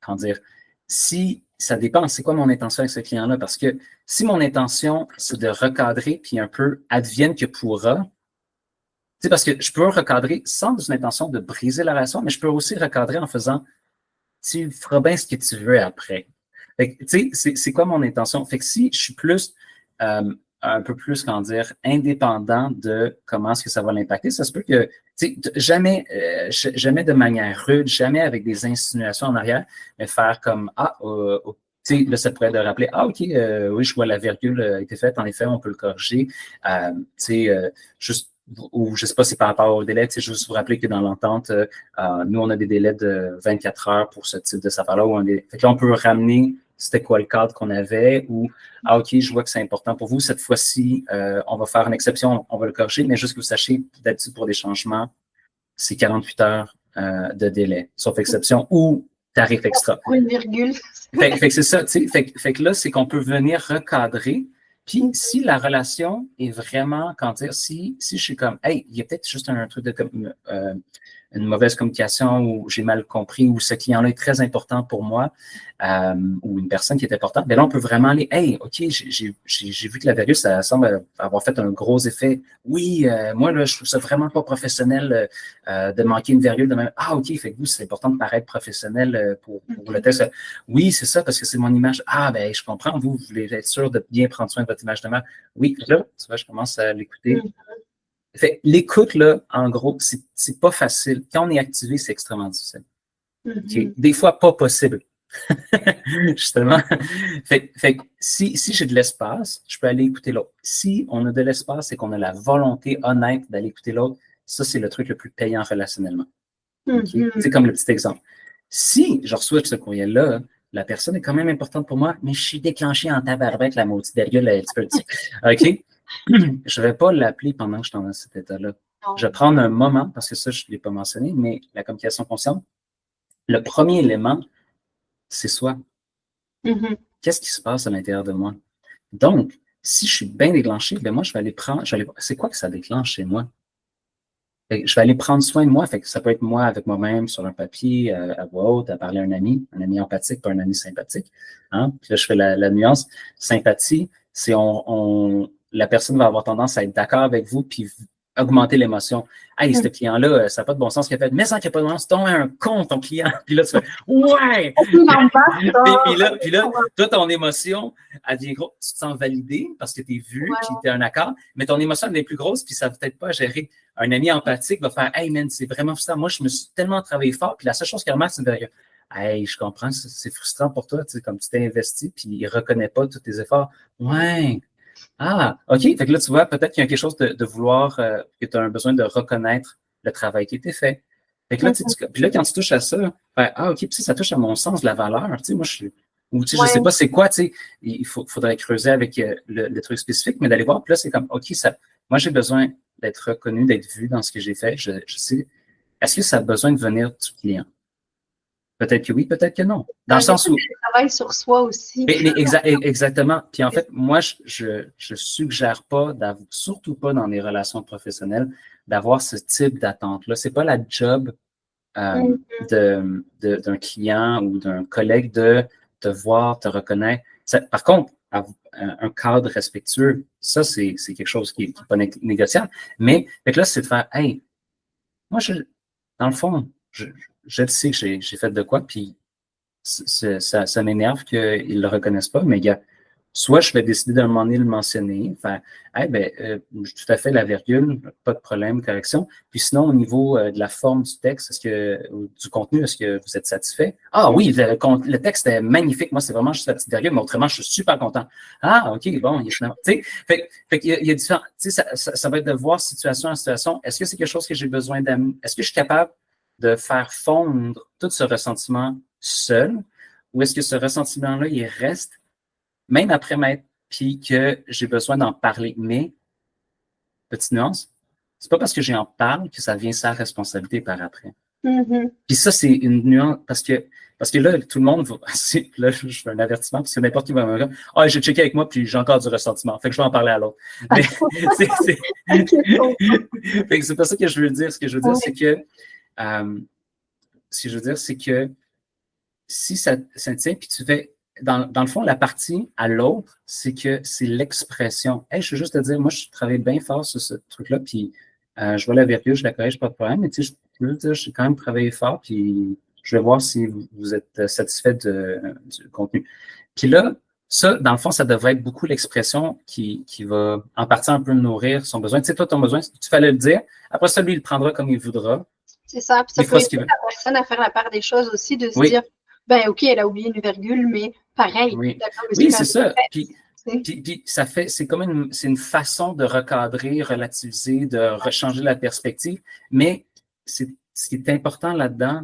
comment dire, si ça dépend, c'est quoi mon intention avec ce client-là? Parce que si mon intention, c'est de recadrer, puis un peu advienne que pourra, tu sais, parce que je peux recadrer sans une intention de briser la relation, mais je peux aussi recadrer en faisant tu feras bien ce que tu veux après. Fait que, tu sais, c'est quoi mon intention? Fait que si je suis plus un peu plus, comment dire, indépendant de comment est-ce que ça va l'impacter, ça se peut que, tu sais, jamais de manière rude, jamais avec des insinuations en arrière, mais faire comme, tu sais, là, ça pourrait être de rappeler, OK, oui, je vois la virgule a été faite, en effet, on peut le corriger. Tu sais, juste, ou je ne sais pas si par rapport au délai, tu sais, juste vous rappeler que dans l'entente, nous, on a des délais de 24 heures pour ce type de affaire-là. Fait que là, on peut ramener c'était quoi le cadre qu'on avait ou OK, je vois que c'est important pour vous. Cette fois-ci, on va faire une exception, on va le corriger, mais juste que vous sachiez, d'habitude, pour des changements, c'est 48 heures de délai, sauf exception ou tarif extra. Pour une virgule. Fait que c'est ça, tu sais. Fait que là, c'est qu'on peut venir recadrer. Puis, si la relation est vraiment, quand dire, si je suis comme, hey, il y a peut-être juste un truc de une mauvaise communication ou j'ai mal compris ou ce client-là est très important pour moi ou une personne qui est importante, bien là, on peut vraiment aller, hey, OK, j'ai vu que la virgule, ça semble avoir fait un gros effet. Oui, moi, là, je trouve ça vraiment pas professionnel de manquer une virgule de même. Ah, OK, fait que vous, c'est important de paraître professionnel pour le test. Oui, c'est ça, parce que c'est mon image. Ah, ben, je comprends, vous voulez être sûr de bien prendre soin de votre image de marque. Oui, là, tu vois, je commence à l'écouter. Fait l'écoute, là, en gros, c'est pas facile. Quand on est activé, c'est extrêmement difficile. Okay? Des fois, pas possible. Justement. Fait que si j'ai de l'espace, je peux aller écouter l'autre. Si on a de l'espace et qu'on a la volonté honnête d'aller écouter l'autre, ça, c'est le truc le plus payant relationnellement. Okay? C'est comme le petit exemple. Si je reçois ce courriel-là, la personne est quand même importante pour moi, mais je suis déclenché en tabarnak, la maudite virgule, un petit peu. OK? Je ne vais pas l'appeler pendant que je suis dans cet état-là. Je vais prendre un moment, parce que ça, je ne l'ai pas mentionné, mais la communication consciente, le premier élément, c'est soi. Qu'est-ce qui se passe à l'intérieur de moi? Donc, si je suis bien déclenché, ben moi, je vais aller prendre, c'est quoi que ça déclenche chez moi? je vais aller prendre soin de moi. Fait que ça peut être moi avec moi-même sur un papier, à voix haute, à parler à un ami empathique, pas un ami sympathique. Hein? Puis là, je fais la nuance. Sympathie, c'est la personne va avoir tendance à être d'accord avec vous, puis augmenter l'émotion. Hey, ce client-là, ça n'a pas de bon sens ce qu'il a fait. Mais sans qu'il n'y a pas de bon sens, c'est un con, ton client. Puis là, tu fais ouais! puis là, toi, ton émotion, elle devient grosse. Tu te sens validé parce que tu es vu, puis tu es un accord, mais ton émotion, elle est plus grosse, puis ça ne va peut-être pas gérer. Un ami empathique va faire hey, man, c'est vraiment frustrant. Moi, je me suis tellement travaillé fort, puis la seule chose qu'il remarque, c'est de dire hey, je comprends, c'est frustrant pour toi, tu sais, comme tu t'es investi, puis il ne reconnaît pas tous tes efforts. Ouais. Ah, OK. Fait que là, tu vois, peut-être qu'il y a quelque chose de vouloir, que tu as un besoin de reconnaître le travail qui a été fait. Fait que là, puis là, quand tu touches à ça, OK, puis ça touche à mon sens de la valeur. Tu sais, moi, ou tu sais, je sais pas c'est quoi, tu sais, il faudrait creuser avec le truc spécifique, mais d'aller voir, puis là, c'est comme, OK, moi, j'ai besoin d'être reconnu, d'être vu dans ce que j'ai fait. Je sais, est-ce que ça a besoin de venir du client? Peut-être que oui, peut-être que non. Dans le sens où. Je travaille sur soi aussi. Mais exactement. Puis en fait, moi, je suggère pas, surtout pas dans les relations professionnelles, d'avoir ce type d'attente-là. C'est pas la job d'un client ou d'un collègue de te voir, te reconnaître. Par contre, un cadre respectueux, ça, c'est quelque chose qui n'est pas négociable. Mais fait que là, c'est de faire, hey, moi, dans le fond, je le sais que j'ai fait de quoi, puis ça m'énerve qu'ils ne le reconnaissent pas, mais soit je vais décider d'un moment donné de le mentionner, faire hey, tout à fait la virgule, pas de problème, correction. Puis sinon, au niveau de la forme du texte, du contenu, est-ce que vous êtes satisfait? Ah oui, le texte est magnifique. Moi, c'est vraiment juste la petite virgule, mais autrement, je suis super content. Ah, OK, bon, il est fait qu'il y a différents. Ça va être de voir situation en situation. Est-ce que c'est quelque chose que j'ai besoin d'amener? Est-ce que je suis capable de faire fondre tout ce ressentiment seul, ou est-ce que ce ressentiment-là, il reste, même après m'être, puis que j'ai besoin d'en parler. Mais, petite nuance, c'est pas parce que j'en parle que ça devient sa responsabilité par après. Puis ça, c'est une nuance, parce que là, tout le monde va, là, je fais un avertissement, parce que n'importe qui va me dire, ah, j'ai checké avec moi, puis j'ai encore du ressentiment, fait que je vais en parler à l'autre. Mais c'est pas ça que je veux dire. Ce que je veux dire, c'est que, si ça tient, puis tu fais, dans le fond, la partie à l'autre, c'est que c'est l'expression. Hey, je veux juste te dire, moi, je travaille bien fort sur ce truc-là, puis je vois la virgule, je la corrige, pas de problème, mais tu sais, je veux dire, j'ai quand même travaillé fort, puis je vais voir si vous êtes satisfait du contenu. Puis là, ça, dans le fond, ça devrait être beaucoup l'expression qui va en partie un peu nourrir son besoin. Tu sais, toi, ton besoin, tu fallait le dire. Après ça, lui, il le prendra comme il voudra. C'est ça. Puis ça peut aider la personne à faire la part des choses aussi, de se dire, ben OK, elle a oublié une virgule, mais pareil. Oui, c'est ça. Puis ça fait, c'est une façon de recadrer, relativiser, de rechanger la perspective. Mais ce qui est important là-dedans,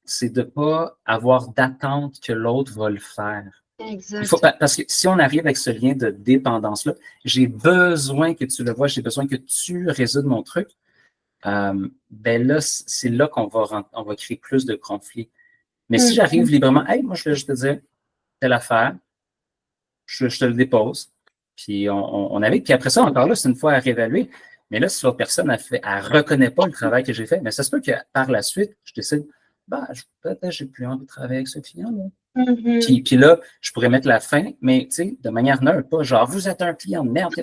c'est de ne pas avoir d'attente que l'autre va le faire. Exactement. Parce que si on arrive avec ce lien de dépendance-là, j'ai besoin que tu le vois, j'ai besoin que tu résoudes mon truc. Ben là, c'est là qu'on va créer plus de conflits. Mais si j'arrive librement, hey, moi, je vais juste te dire, telle affaire, je te le dépose, puis on avait, puis après ça, encore là, c'est une fois à réévaluer. Mais là, si l'autre personne elle reconnaît pas le travail que j'ai fait, mais ça se peut que par la suite, je décide, peut-être j'ai plus envie de travailler avec ce client-là. Puis là, je pourrais mettre la fin, mais tu sais, de manière neutre, pas genre, vous êtes un client de merde.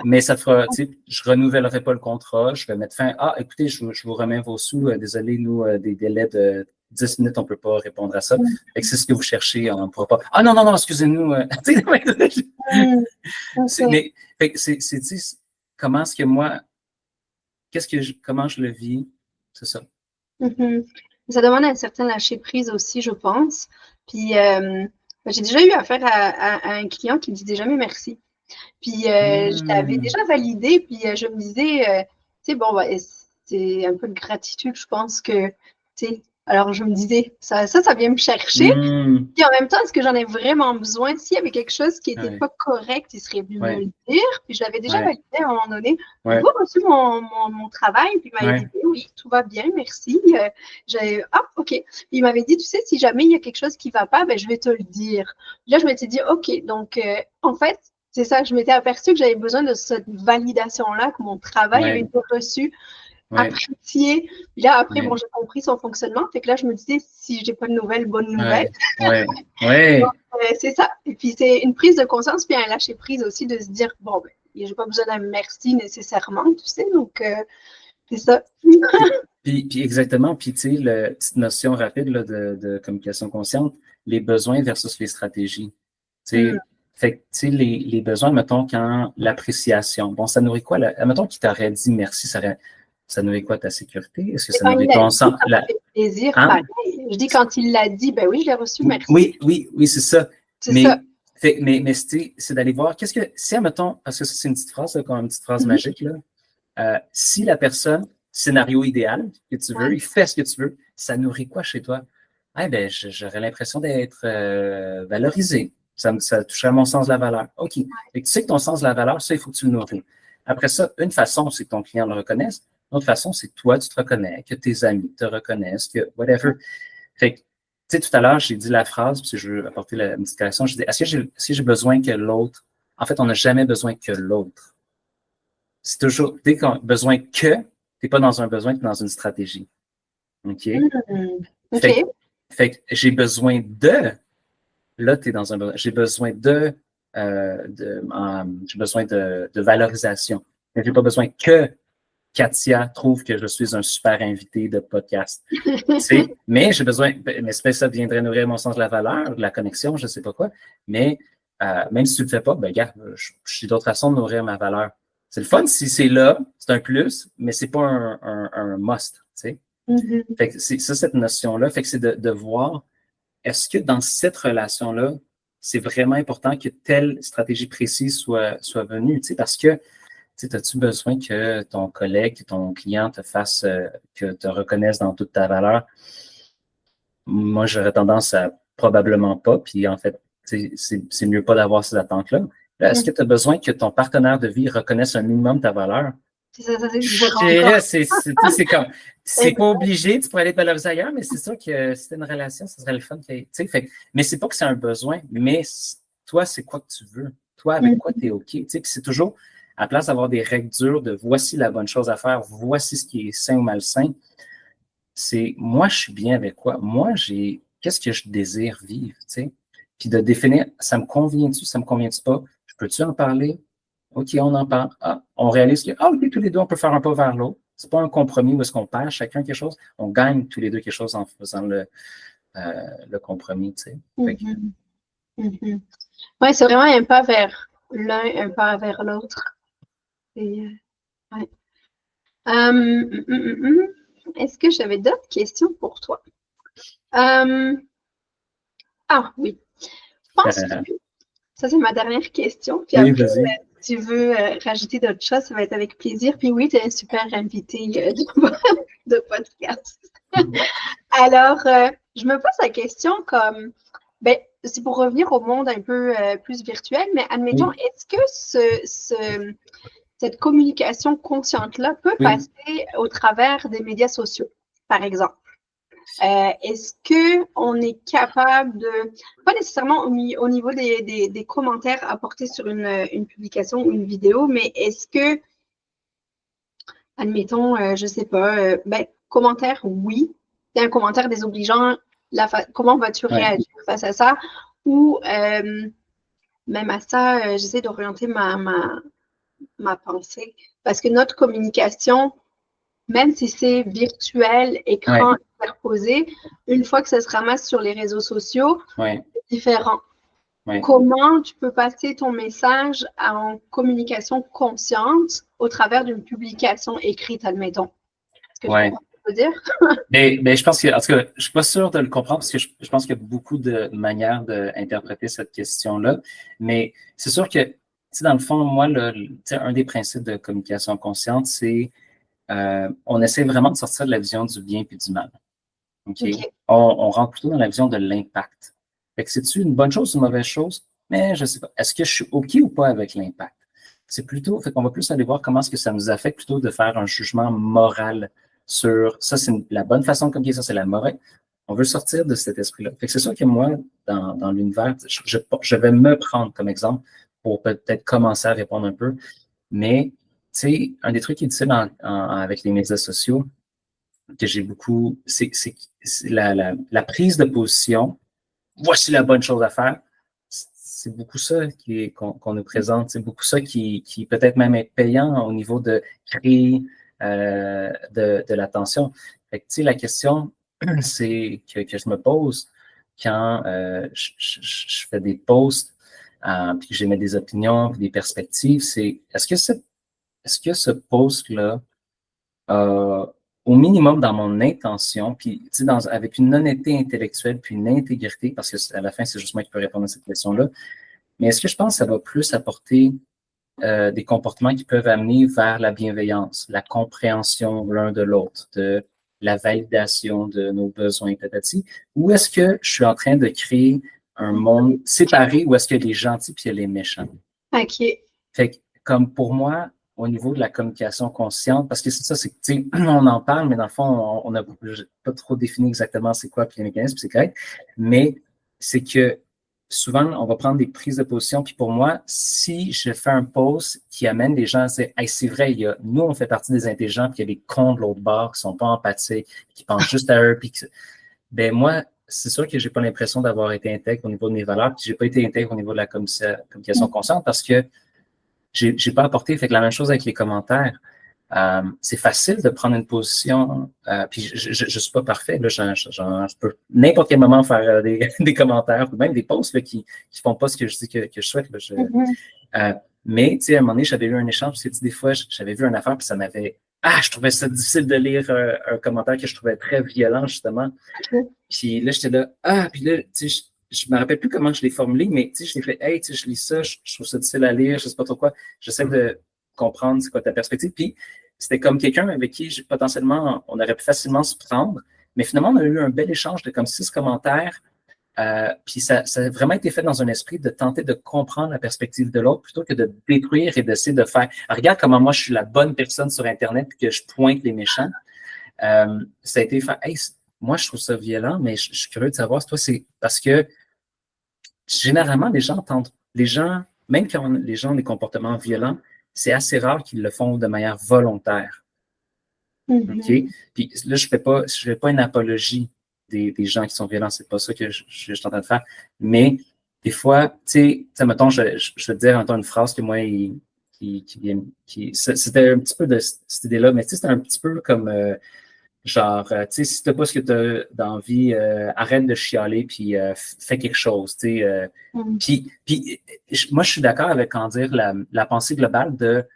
Mais ça fera, tu sais, je renouvellerai pas le contrat, je vais mettre fin. Ah, écoutez, je vous remets vos sous. Désolé, nous, des délais de 10 minutes, on ne peut pas répondre à ça. Fait que c'est ce que vous cherchez, on ne pourra pas. Ah non, excusez-nous. Mais c'est comment est-ce que moi, comment je le vis, c'est ça. Ça demande un certain lâcher-prise aussi, je pense. Puis j'ai déjà eu affaire à un client qui me disait jamais merci. Puis je l'avais déjà validé, puis je me disais, tu sais, bon, c'est un peu de gratitude, je pense que, tu sais, alors je me disais, ça vient me chercher. Puis en même temps, est-ce que j'en ai vraiment besoin? S'il y avait quelque chose qui n'était pas correct, il serait venu me le dire. Puis je l'avais déjà validé à un moment donné. J'ai reçu mon travail, puis il m'avait dit, oui, tout va bien, merci. OK. Puis il m'avait dit, tu sais, si jamais il y a quelque chose qui ne va pas, ben, je vais te le dire. Puis là, je m'étais dit, OK, donc en fait, c'est ça, je m'étais aperçue que j'avais besoin de cette validation-là, que mon travail avait été reçu, apprécié. Puis là, après, bon, j'ai compris son fonctionnement. Fait que là, je me disais, si j'ai pas de nouvelles, bonne nouvelle. Donc, c'est ça. Et puis, c'est une prise de conscience, puis un lâcher prise aussi de se dire, bon, ben, j'ai pas besoin d'un merci nécessairement, tu sais. Donc, c'est ça. Puis exactement, puis tu sais, la petite notion rapide là, de communication consciente, les besoins versus les stratégies. Tu sais, fait que, tu sais, les besoins, mettons, quand l'appréciation, bon, ça nourrit quoi? Mettons qu'il t'aurait dit merci, ça nourrit quoi ta sécurité? Est-ce que ça nourrit ton sens? Ça me fait plaisir, pareil. Je dis quand il l'a dit, ben oui, je l'ai reçu, merci. Oui, c'est ça. C'est ça. Mais c'est d'aller voir, qu'est-ce que, si, mettons, parce que ça, c'est une petite phrase, là, comme une petite phrase magique, là, si la personne, scénario idéal que tu veux, il fait ce que tu veux, ça nourrit quoi chez toi? Ah, ben, j'aurais l'impression d'être valorisé. Ça toucherait à mon sens de la valeur. OK. Et tu sais que ton sens de la valeur, ça, il faut que tu le nourris. Après ça, une façon, c'est que ton client le reconnaisse. L'autre façon, c'est que toi, tu te reconnais, que tes amis te reconnaissent, que whatever. Fait que, tu sais, tout à l'heure, j'ai dit la phrase, puis je veux apporter la petite correction. J'ai dit, est-ce que j'ai besoin que l'autre... En fait, on n'a jamais besoin que l'autre. C'est toujours, dès qu'on a besoin que, tu n'es pas dans un besoin, tu es dans une stratégie. OK? Fait que j'ai besoin de, là, tu es dans un besoin. J'ai besoin j'ai besoin de valorisation. Mais j'ai pas besoin que Katia trouve que je suis un super invité de podcast. Mais j'ai besoin, mais ça viendrait nourrir mon sens de la valeur, de la connexion, je sais pas quoi. Mais même si tu le fais pas, ben gars, j'ai d'autres façons de nourrir ma valeur. C'est le fun si c'est là, c'est un plus, mais c'est pas un must, tu sais. Fait que c'est ça, cette notion-là, fait que c'est de voir, est-ce que dans cette relation-là, c'est vraiment important que telle stratégie précise soit venue, tu sais, parce que, tu sais, as-tu besoin que ton collègue, que ton client te fasse, que te reconnaisse dans toute ta valeur? Moi, j'aurais tendance à probablement pas, puis en fait, c'est mieux pas d'avoir ces attentes-là. Là, est-ce que tu as besoin que ton partenaire de vie reconnaisse un minimum ta valeur? C'est comme, c'est pas obligé, tu pourrais aller te valoriser ailleurs, mais c'est sûr que si c'était une relation, ce serait le fun. Mais c'est pas que c'est un besoin, mais toi, c'est quoi que tu veux? Toi, avec quoi tu es OK? Puis c'est toujours, à la place d'avoir des règles dures de voici la bonne chose à faire, voici ce qui est sain ou malsain, c'est moi, je suis bien avec quoi? Moi, qu'est-ce que je désire vivre, tu sais? Puis de définir, ça me convient-tu, ça me convient-tu pas? Je peux-tu en parler? OK, on en parle. Ah, on réalise que, OK, tous les deux, on peut faire un pas vers l'autre. C'est pas un compromis où est-ce qu'on perd chacun quelque chose. On gagne tous les deux quelque chose en faisant le compromis, tu sais. Oui, c'est vraiment un pas vers l'un, un pas vers l'autre. Est-ce que j'avais d'autres questions pour toi? Ah oui. Je pense que ça, c'est ma dernière question. Puis oui, après, si tu veux rajouter d'autres choses, ça va être avec plaisir. Puis oui, tu es un super invité de podcast. Alors, je me pose la question comme, ben, c'est pour revenir au monde un peu plus virtuel, mais admettons, est-ce que cette communication consciente-là peut passer au travers des médias sociaux, par exemple? Est-ce qu'on est capable de, pas nécessairement au niveau des commentaires apportés sur une publication ou une vidéo, mais est-ce que, admettons, je ne sais pas, commentaire, oui, c'est un commentaire désobligeant, comment vas-tu réagir face à ça? Ou même à ça, j'essaie d'orienter ma pensée, parce que notre communication, même si c'est virtuel, écran interposé, une fois que ça se ramasse sur les réseaux sociaux, c'est différent. Comment tu peux passer ton message en communication consciente au travers d'une publication écrite, admettons? Est-ce que tu peux dire? Mais je pense que, en tout cas, je suis pas sûr de le comprendre parce que je pense qu'il y a beaucoup de manières d'interpréter cette question-là. Mais c'est sûr que, dans le fond, moi, un des principes de communication consciente, c'est on essaie vraiment de sortir de la vision du bien et du mal. Okay? On rentre plutôt dans la vision de l'impact. Fait que c'est-tu une bonne chose ou une mauvaise chose? Mais je sais pas. Est-ce que je suis OK ou pas avec l'impact? C'est plutôt, fait qu'on va plus aller voir comment est-ce que ça nous affecte plutôt de faire un jugement moral sur ça, c'est la bonne façon de communiquer, ça, c'est la mauvaise. On veut sortir de cet esprit-là. Fait que c'est sûr que moi, dans l'univers, je vais me prendre comme exemple pour peut-être commencer à répondre un peu. Mais, tu sais, un des trucs qui est difficile avec les médias sociaux, que j'ai beaucoup, c'est la prise de position. Voici la bonne chose à faire. C'est beaucoup ça qu'on nous présente. C'est beaucoup ça qui peut-être même est payant au niveau de créer de l'attention. Fait que, tu sais, la question c'est que je me pose quand je fais des posts, puis que j'émets des opinions, puis des perspectives, c'est est-ce que ce post-là au minimum dans mon intention, puis avec une honnêteté intellectuelle, puis une intégrité, parce que à la fin, c'est juste moi qui peux répondre à cette question-là. Mais est-ce que je pense que ça va plus apporter des comportements qui peuvent amener vers la bienveillance, la compréhension l'un de l'autre, de la validation de nos besoins, peut-être, ou est-ce que je suis en train de créer un monde séparé où est-ce qu'il y a les gentils puis il y a les méchants? OK. Fait que, comme pour moi, au niveau de la communication consciente, parce que c'est ça, c'est que, tu sais, on en parle, mais dans le fond, on n'a pas trop défini exactement c'est quoi, puis les mécanismes, puis c'est correct, mais c'est que souvent, on va prendre des prises de position, puis pour moi, si je fais un post qui amène les gens à dire, hey, c'est vrai, nous, on fait partie des intelligents, puis il y a des cons de l'autre bord qui sont pas empathiques, qui pensent juste à eux, puis ben moi, c'est sûr que j'ai pas l'impression d'avoir été intègre au niveau de mes valeurs, puis j'ai pas été intègre au niveau de la communication consciente, parce que j'ai pas apporté. Fait que la même chose avec les commentaires. C'est facile de prendre une position, puis je suis pas parfait. Là, je peux n'importe quel moment faire des commentaires ou même des posts là, qui font pas ce que je dis que je souhaite. Là, mais tu sais, à un moment donné, j'avais eu un échange, parce que des fois, j'avais vu une affaire, puis ça m'avait. Je trouvais ça difficile de lire un commentaire que je trouvais très violent, justement. Puis là, j'étais là, puis là, tu sais, je me rappelle plus comment je l'ai formulé, mais tu sais, je l'ai fait, hey, tu sais, je lis ça, je trouve ça difficile à lire, je sais pas trop quoi. J'essaie de comprendre c'est quoi ta perspective. Puis c'était comme quelqu'un avec qui potentiellement on aurait pu facilement se prendre, mais finalement, on a eu un bel échange de comme 6 commentaires. Puis ça a vraiment été fait dans un esprit de tenter de comprendre la perspective de l'autre plutôt que de détruire et d'essayer de faire. Regarde comment moi je suis la bonne personne sur Internet puis que je pointe les méchants. Ça a été fait. Hey, moi, je trouve ça violent, mais je suis curieux de savoir, toi, c'est parce que généralement, les gens, même quand les gens ont des comportements violents, c'est assez rare qu'ils le font de manière volontaire. OK? Puis là, je fais pas une apologie des gens qui sont violents, c'est pas ça que je suis en train de faire. Mais des fois, tu sais, mettons, je vais te dire une phrase que moi, c'était un petit peu de cette idée-là, mais tu sais, c'était un petit peu comme genre, tu sais, si t'as pas ce que t'as d'envie, arrête de chialer, puis fais quelque chose, tu sais. Puis moi, je suis d'accord avec, dire, la pensée globale de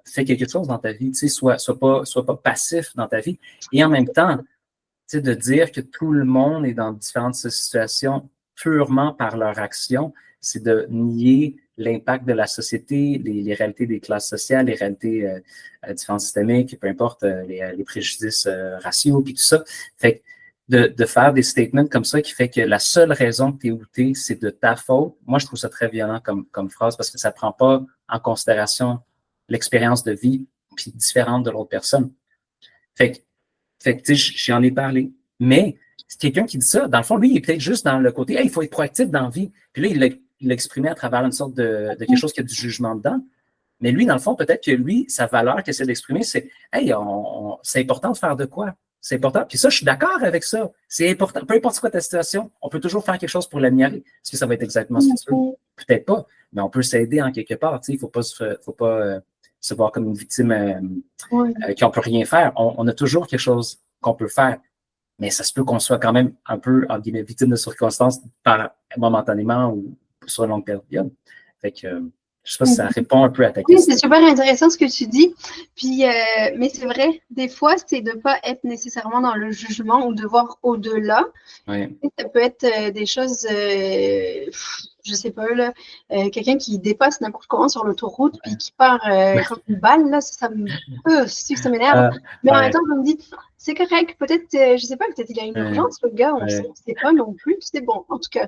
fais quelque chose dans ta vie, tu sais, sois pas passif dans ta vie. Et en même temps, tu sais, de dire que tout le monde est dans différentes situations purement par leur action, c'est de nier l'impact de la société, les réalités des classes sociales, les réalités différentes systémiques, peu importe, les préjudices raciaux, puis tout ça. Fait que de faire des statements comme ça qui fait que la seule raison que tu es où tu es, c'est de ta faute, moi, je trouve ça très violent comme phrase parce que ça prend pas en considération l'expérience de vie puis différente de l'autre personne. Fait que tu sais, j'en ai parlé. Mais c'est quelqu'un qui dit ça, dans le fond, lui, il est peut-être juste dans le côté, hey, il faut être proactif dans la vie. Puis là, il l'a exprimé à travers une sorte de quelque chose qui a du jugement dedans. Mais lui, dans le fond, peut-être que lui, sa valeur qu'il essaie d'exprimer, c'est, hey, c'est important de faire de quoi? C'est important. Puis ça, je suis d'accord avec ça. C'est important. Peu importe quoi ta situation, on peut toujours faire quelque chose pour l'améliorer. Est-ce que ça va être exactement ce que tu veux? Peut-être pas. Mais on peut s'aider en quelque part. Il ne faut pas se voir comme une victime qui on peut rien faire. On a toujours quelque chose qu'on peut faire. Mais ça se peut qu'on soit quand même un peu, en guillemets, victime de circonstances momentanément ou sur une longue période. Fait que, je sais pas si ça répond un peu à ta question. Oui, c'est super intéressant ce que tu dis. Puis, mais c'est vrai, des fois, c'est de ne pas être nécessairement dans le jugement ou de voir au-delà. Oui. Ça peut être des choses, je sais pas, là, quelqu'un qui dépasse n'importe comment sur l'autoroute puis qui part comme une balle, là, ça m'énerve. Mais en même temps, je me dis, c'est correct, peut-être, je sais pas, peut-être il a une urgence, le gars, on ne sait pas non plus, c'est bon, en tout cas.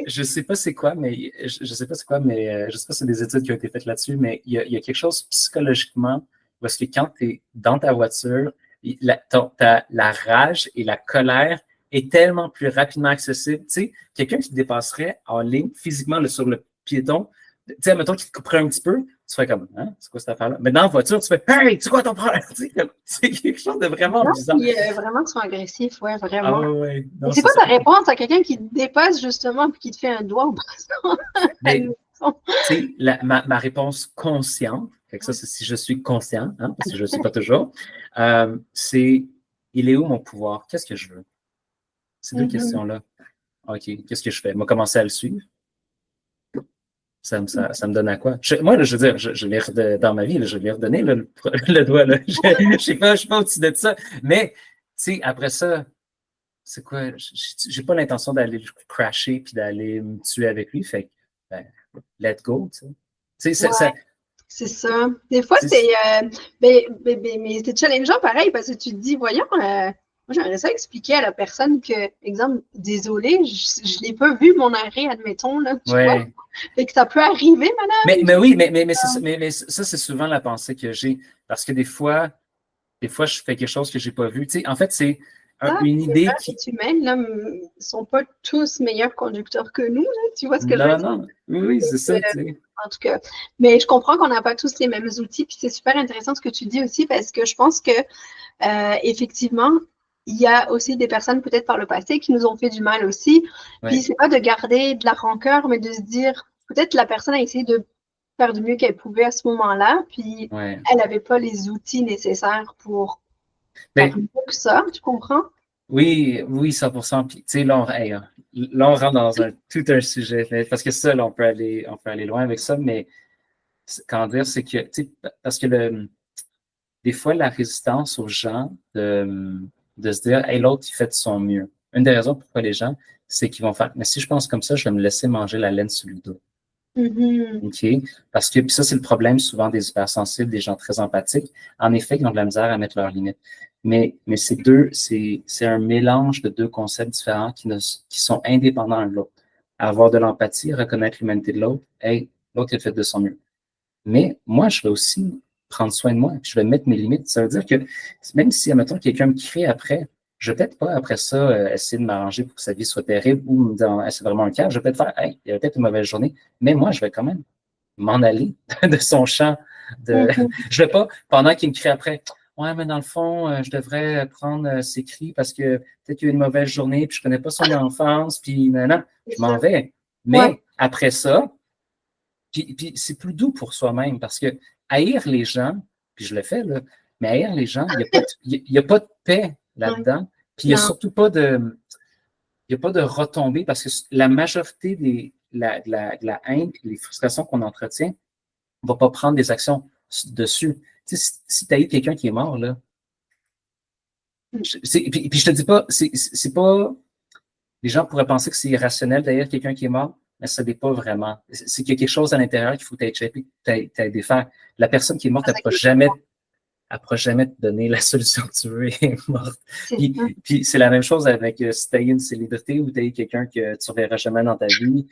Je sais pas c'est quoi, mais je sais pas c'est quoi, mais je sais pas si c'est des études qui ont été faites là-dessus, mais il y a quelque chose psychologiquement parce que quand tu es dans ta voiture, la rage et la colère est tellement plus rapidement accessible. Tu sais, quelqu'un qui te dépasserait en ligne, physiquement, là, sur le piéton, tu sais, mettons qu'il te couperait un petit peu, tu fais comme, hein, c'est quoi cette affaire-là? Mais dans la voiture, tu fais, hey, c'est quoi ton problème? Tu sais, c'est quelque chose de vraiment bizarre. Vraiment, qui sont agressifs, ouais, vraiment. Ah ouais. Non, c'est quoi ta réponse à quelqu'un qui te dépasse justement et qui te fait un doigt au bras? Mais, tu sais, ma réponse consciente, fait que ça, c'est si je suis conscient, hein, parce que je ne le suis pas toujours, c'est, il est où mon pouvoir? Qu'est-ce que je veux? Ces deux questions-là. OK, qu'est-ce que je fais? Moi, commencer à le suivre. Ça me donne à quoi? Moi, là, je veux dire, je l'ai dans ma vie, là, je lui ai redonné là, le doigt. Là. Je ne suis pas au-dessus de ça. Mais, tu sais, après ça, c'est quoi? J'ai pas l'intention d'aller le crasher puis d'aller me tuer avec lui. Fait que, ben, let go, tu sais. C'est ça. Des fois, c'est mais c'est challengeant pareil parce que tu te dis, voyons, moi j'aimerais ça expliquer à la personne que, exemple, désolé, je l'ai pas vu mon arrêt, admettons, là, tu vois. Fait que ça peut arriver, madame. Mais oui, mais ça, c'est souvent la pensée que j'ai. Parce que des fois, je fais quelque chose que j'ai pas vu. Tu sais, en fait, c'est une idée qui. Les humains, là, sont pas tous meilleurs conducteurs que nous, là, tu vois ce que je veux dire? Non, oui, c'est ça, tu sais. En tout cas, mais je comprends qu'on n'a pas tous les mêmes outils, puis c'est super intéressant ce que tu dis aussi, parce que je pense que effectivement, il y a aussi des personnes peut-être par le passé qui nous ont fait du mal aussi. Puis c'est pas de garder de la rancœur, mais de se dire peut-être la personne a essayé de faire du mieux qu'elle pouvait à ce moment-là, puis elle n'avait pas les outils nécessaires pour faire mieux que ça, tu comprends? Oui, 100%. Puis, tu sais, là, on rentre dans tout un sujet, parce que ça, là, on peut aller loin avec ça, mais comment dire, c'est que, tu sais, parce que des fois, la résistance aux gens de se dire, hey, l'autre, il fait de son mieux. Une des raisons pourquoi les gens, c'est qu'ils vont faire, mais si je pense comme ça, je vais me laisser manger la laine sur le dos. OK? Parce que, puis ça, c'est le problème souvent des hypersensibles, des gens très empathiques. En effet, ils ont de la misère à mettre leurs limites. Mais c'est un mélange de deux concepts différents qui sont indépendants l'un de l'autre. Avoir de l'empathie, reconnaître l'humanité de l'autre, hey, l'autre est fait de son mieux. Mais moi, je vais aussi prendre soin de moi, puis je vais mettre mes limites. Ça veut dire que même si, admettons, quelqu'un me crie après, je vais peut-être pas, après ça, essayer de m'arranger pour que sa vie soit terrible ou me dire, hey, c'est vraiment un cas. Je vais peut-être faire, hey, il y a peut-être une mauvaise journée, mais moi, je vais quand même m'en aller de son champ. Je vais pas, pendant qu'il me crie après, ouais, mais dans le fond, je devrais prendre ses cris parce que peut-être qu'il y a eu une mauvaise journée, puis je connais pas son enfance, puis non, je m'en vais. Mais après ça, puis c'est plus doux pour soi-même parce que haïr les gens, puis je le fais, là, mais haïr les gens, il n'y a pas de paix là-dedans. Puis il n'y a surtout pas de retombées parce que la majorité de la haine et les frustrations qu'on entretient ne va pas prendre des actions dessus. Tu sais, si tu haïs quelqu'un qui est mort, là, puis je te dis pas, c'est pas. Les gens pourraient penser que c'est irrationnel d'haïr quelqu'un qui est mort, mais ça n'est pas vraiment. C'est qu'il y a quelque chose à l'intérieur qu'il faut t'aider défaire. La personne qui est morte, elle ne pourra jamais te donner la solution que tu veux, elle est morte. Puis c'est la même chose avec si tu as une célébrité ou tu as quelqu'un que tu ne reverras jamais dans ta vie.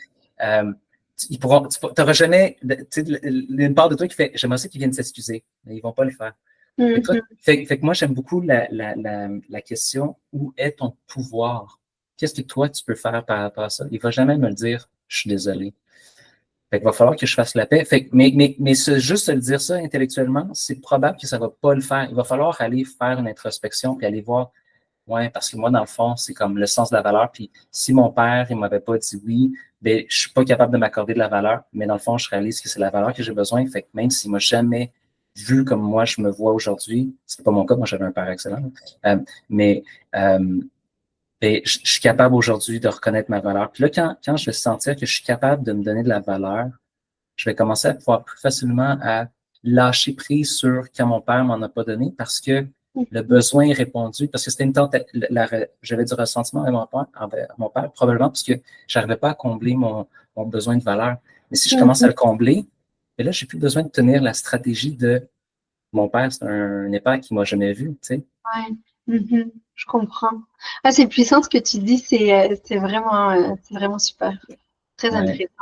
Tu n'auras jamais une part de toi qui fait j'aimerais ça qu'ils viennent s'excuser, mais ils ne vont pas le faire. Fait que moi, j'aime beaucoup la question où est ton pouvoir? Qu'est-ce que toi, tu peux faire par rapport à ça? Il ne va jamais me le dire, je suis désolé. Fait qu'il va falloir que je fasse la paix. Mais juste le dire ça intellectuellement, c'est probable que ça ne va pas le faire. Il va falloir aller faire une introspection puis aller voir, ouais, parce que moi, dans le fond, c'est comme le sens de la valeur. Puis si mon père, il ne m'avait pas dit oui, ben, je ne suis pas capable de m'accorder de la valeur, mais dans le fond, je réalise que c'est la valeur que j'ai besoin. Fait que même s'il ne m'a jamais vu comme moi, je me vois aujourd'hui, ce n'est pas mon cas, moi, j'avais un père excellent, et je suis capable aujourd'hui de reconnaître ma valeur. Puis là, quand je vais sentir que je suis capable de me donner de la valeur, je vais commencer à pouvoir plus facilement à lâcher prise sur quand mon père m'en a pas donné parce que le besoin est répondu, parce que c'était une j'avais du ressentiment envers mon père, probablement parce que j'arrivais pas à combler mon besoin de valeur. Mais si je commence à le combler, et là, j'ai plus besoin de tenir la stratégie de mon père, c'est un épais qui m'a jamais vu, tu sais. Ouais. Je comprends. Ah, c'est puissant ce que tu dis, c'est vraiment super. Très intéressant.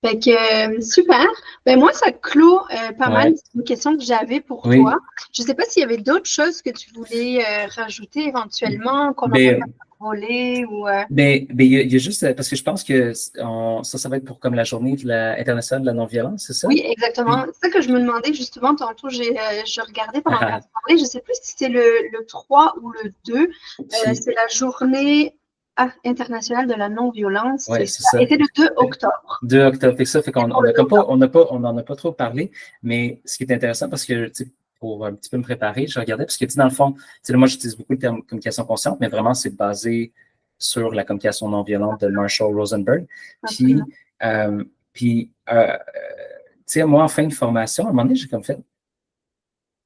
Fait que, super. Ben moi, ça clôt pas mal une question que j'avais pour toi. Je ne sais pas s'il y avait d'autres choses que tu voulais rajouter éventuellement, qu'on n'aurait pas volé ou. Ben, il y a juste, parce que je pense que ça va être pour comme la journée internationale de la non-violence, c'est ça? Oui, exactement. C'est ça que je me demandais justement. Tantôt, je regardais pendant qu'on parlait. Je ne sais plus si c'est le 3 ou le 2. C'est la journée internationale de la non-violence. Ouais, c'est ça. Et c'est le 2 octobre. 2 octobre. Fait que ça fait qu'on n'en a pas trop parlé, mais ce qui est intéressant, parce que, pour un petit peu me préparer, je regardais, parce que, dans le fond, moi, j'utilise beaucoup le terme communication consciente, mais vraiment, c'est basé sur la communication non violente de Marshall Rosenberg. Moi, en fin de formation, à un moment donné, j'ai comme fait,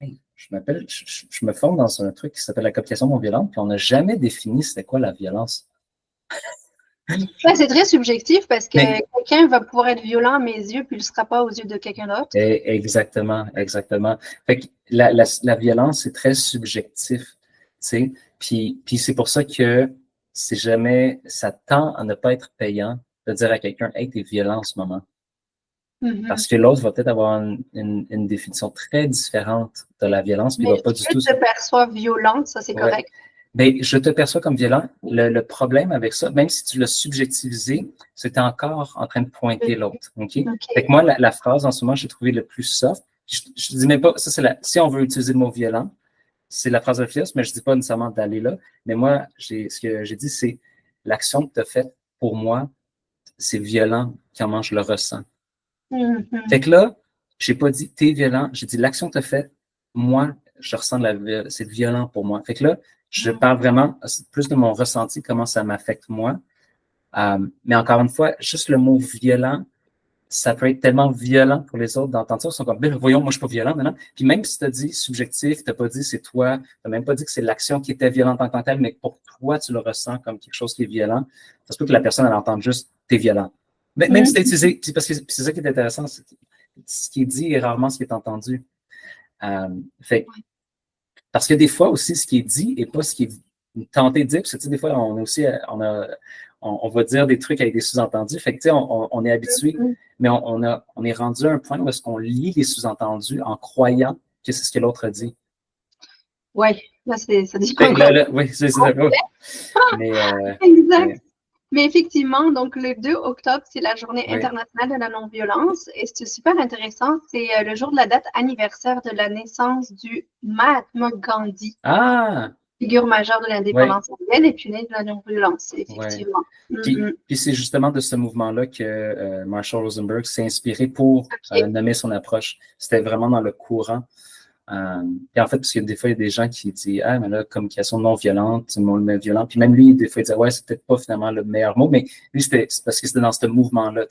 hey, je me forme dans un truc qui s'appelle la communication non violente, puis on n'a jamais défini c'était quoi la violence. C'est très subjectif parce que quelqu'un va pouvoir être violent à mes yeux, puis il ne sera pas aux yeux de quelqu'un d'autre. Exactement. Fait que la violence, c'est très subjectif, puis c'est pour ça que ça tend à ne pas être payant de dire à quelqu'un, hey, t'es violent en ce moment. Parce que l'autre va peut-être avoir une définition très différente de la violence, puis il va pas du tout. Si tu te perçois violente, ça c'est correct. Ben, je te perçois comme violent. Le problème avec ça, même si tu l'as subjectivisé, c'est encore en train de pointer l'autre. Fait que moi, la phrase en ce moment, j'ai trouvé le plus soft. Je dis même pas, ça c'est si on veut utiliser le mot violent, c'est la phrase de Fios, mais je dis pas nécessairement d'aller là. Mais moi, ce que j'ai dit, c'est l'action que tu as faite pour moi, c'est violent comment je le ressens. Fait que là, j'ai pas dit t'es violent, j'ai dit l'action que tu as faite, moi, je ressens c'est violent pour moi. Fait que là, je parle vraiment plus de mon ressenti, comment ça m'affecte moi. Mais encore une fois, juste le mot violent, ça peut être tellement violent pour les autres d'entendre ça. Ils sont comme, ben, voyons, moi, je suis pas violent maintenant. Puis même si tu as dit subjectif, tu n'as pas dit c'est toi, tu n'as même pas dit que c'est l'action qui était violente en tant que telle, mais que pour toi, tu le ressens comme quelque chose qui est violent. Ça se peut que la personne, elle entende juste t'es violent. Mais même si tu as utilisé, parce que c'est ça qui est intéressant, ce qui est dit est rarement ce qui est entendu. Parce que des fois aussi, ce qui est dit n'est pas ce qui est tenté de dire. Parce que des fois, on va dire des trucs avec des sous-entendus. Fait que on est habitué, mais on est rendu à un point où est-ce qu'on lit les sous-entendus en croyant que c'est ce que l'autre a dit. Oui, là, ça dit pas encore. Oui, c'est ça. Exact. Mais effectivement, donc le 2 octobre, c'est la journée internationale de la non-violence et c'est super intéressant. C'est le jour de la date anniversaire de la naissance du Mahatma Gandhi. Figure majeure de l'indépendance indienne et puis né de la non-violence, effectivement. Puis c'est justement de ce mouvement-là que Marshall Rosenberg s'est inspiré pour nommer son approche. C'était vraiment dans le courant. Puis en fait, parce que des fois, il y a des gens qui disent mais là, communication non violente, c'est le mot violent. Puis même lui, des fois, il disait c'est peut-être pas finalement le meilleur mot, mais lui, c'est parce que c'était dans ce mouvement-là,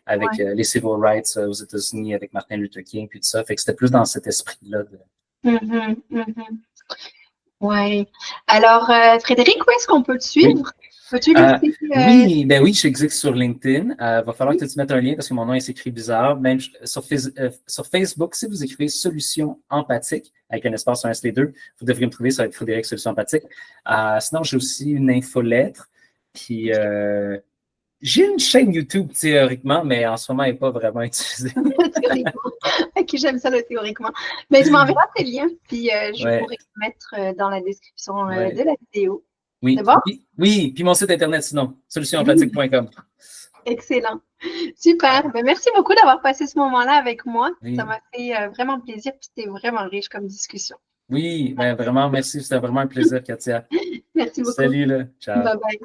avec les civil rights aux États-Unis, avec Martin Luther King, puis tout ça. Fait que c'était plus dans cet esprit-là. Oui. Alors, Frédéric, où est-ce qu'on peut te suivre? Peux-tu oui, je existe sur LinkedIn. Va falloir que tu mettes un lien parce que mon nom s'écrit bizarre. Même sur Facebook, si vous écrivez Solution Empathique avec un espace sur un ST2, vous devriez me trouver, ça va être Frédéric Solution Empathique. Sinon, j'ai aussi une infolettre. Puis j'ai une chaîne YouTube théoriquement, mais en ce moment, elle n'est pas vraiment utilisée. Ok, j'aime ça, théoriquement. Mais tu m'enverras tes liens, puis je pourrais les mettre dans la description de la vidéo. Oui. C'est bon? Oui, puis mon site internet sinon, solutionempathique.com. Excellent. Super. Ben, merci beaucoup d'avoir passé ce moment-là avec moi. Ça m'a fait vraiment plaisir, puis c'était vraiment riche comme discussion. Oui, vraiment, merci. C'était vraiment un plaisir, Katia. Merci beaucoup. Salut, là. Ciao. Bye bye.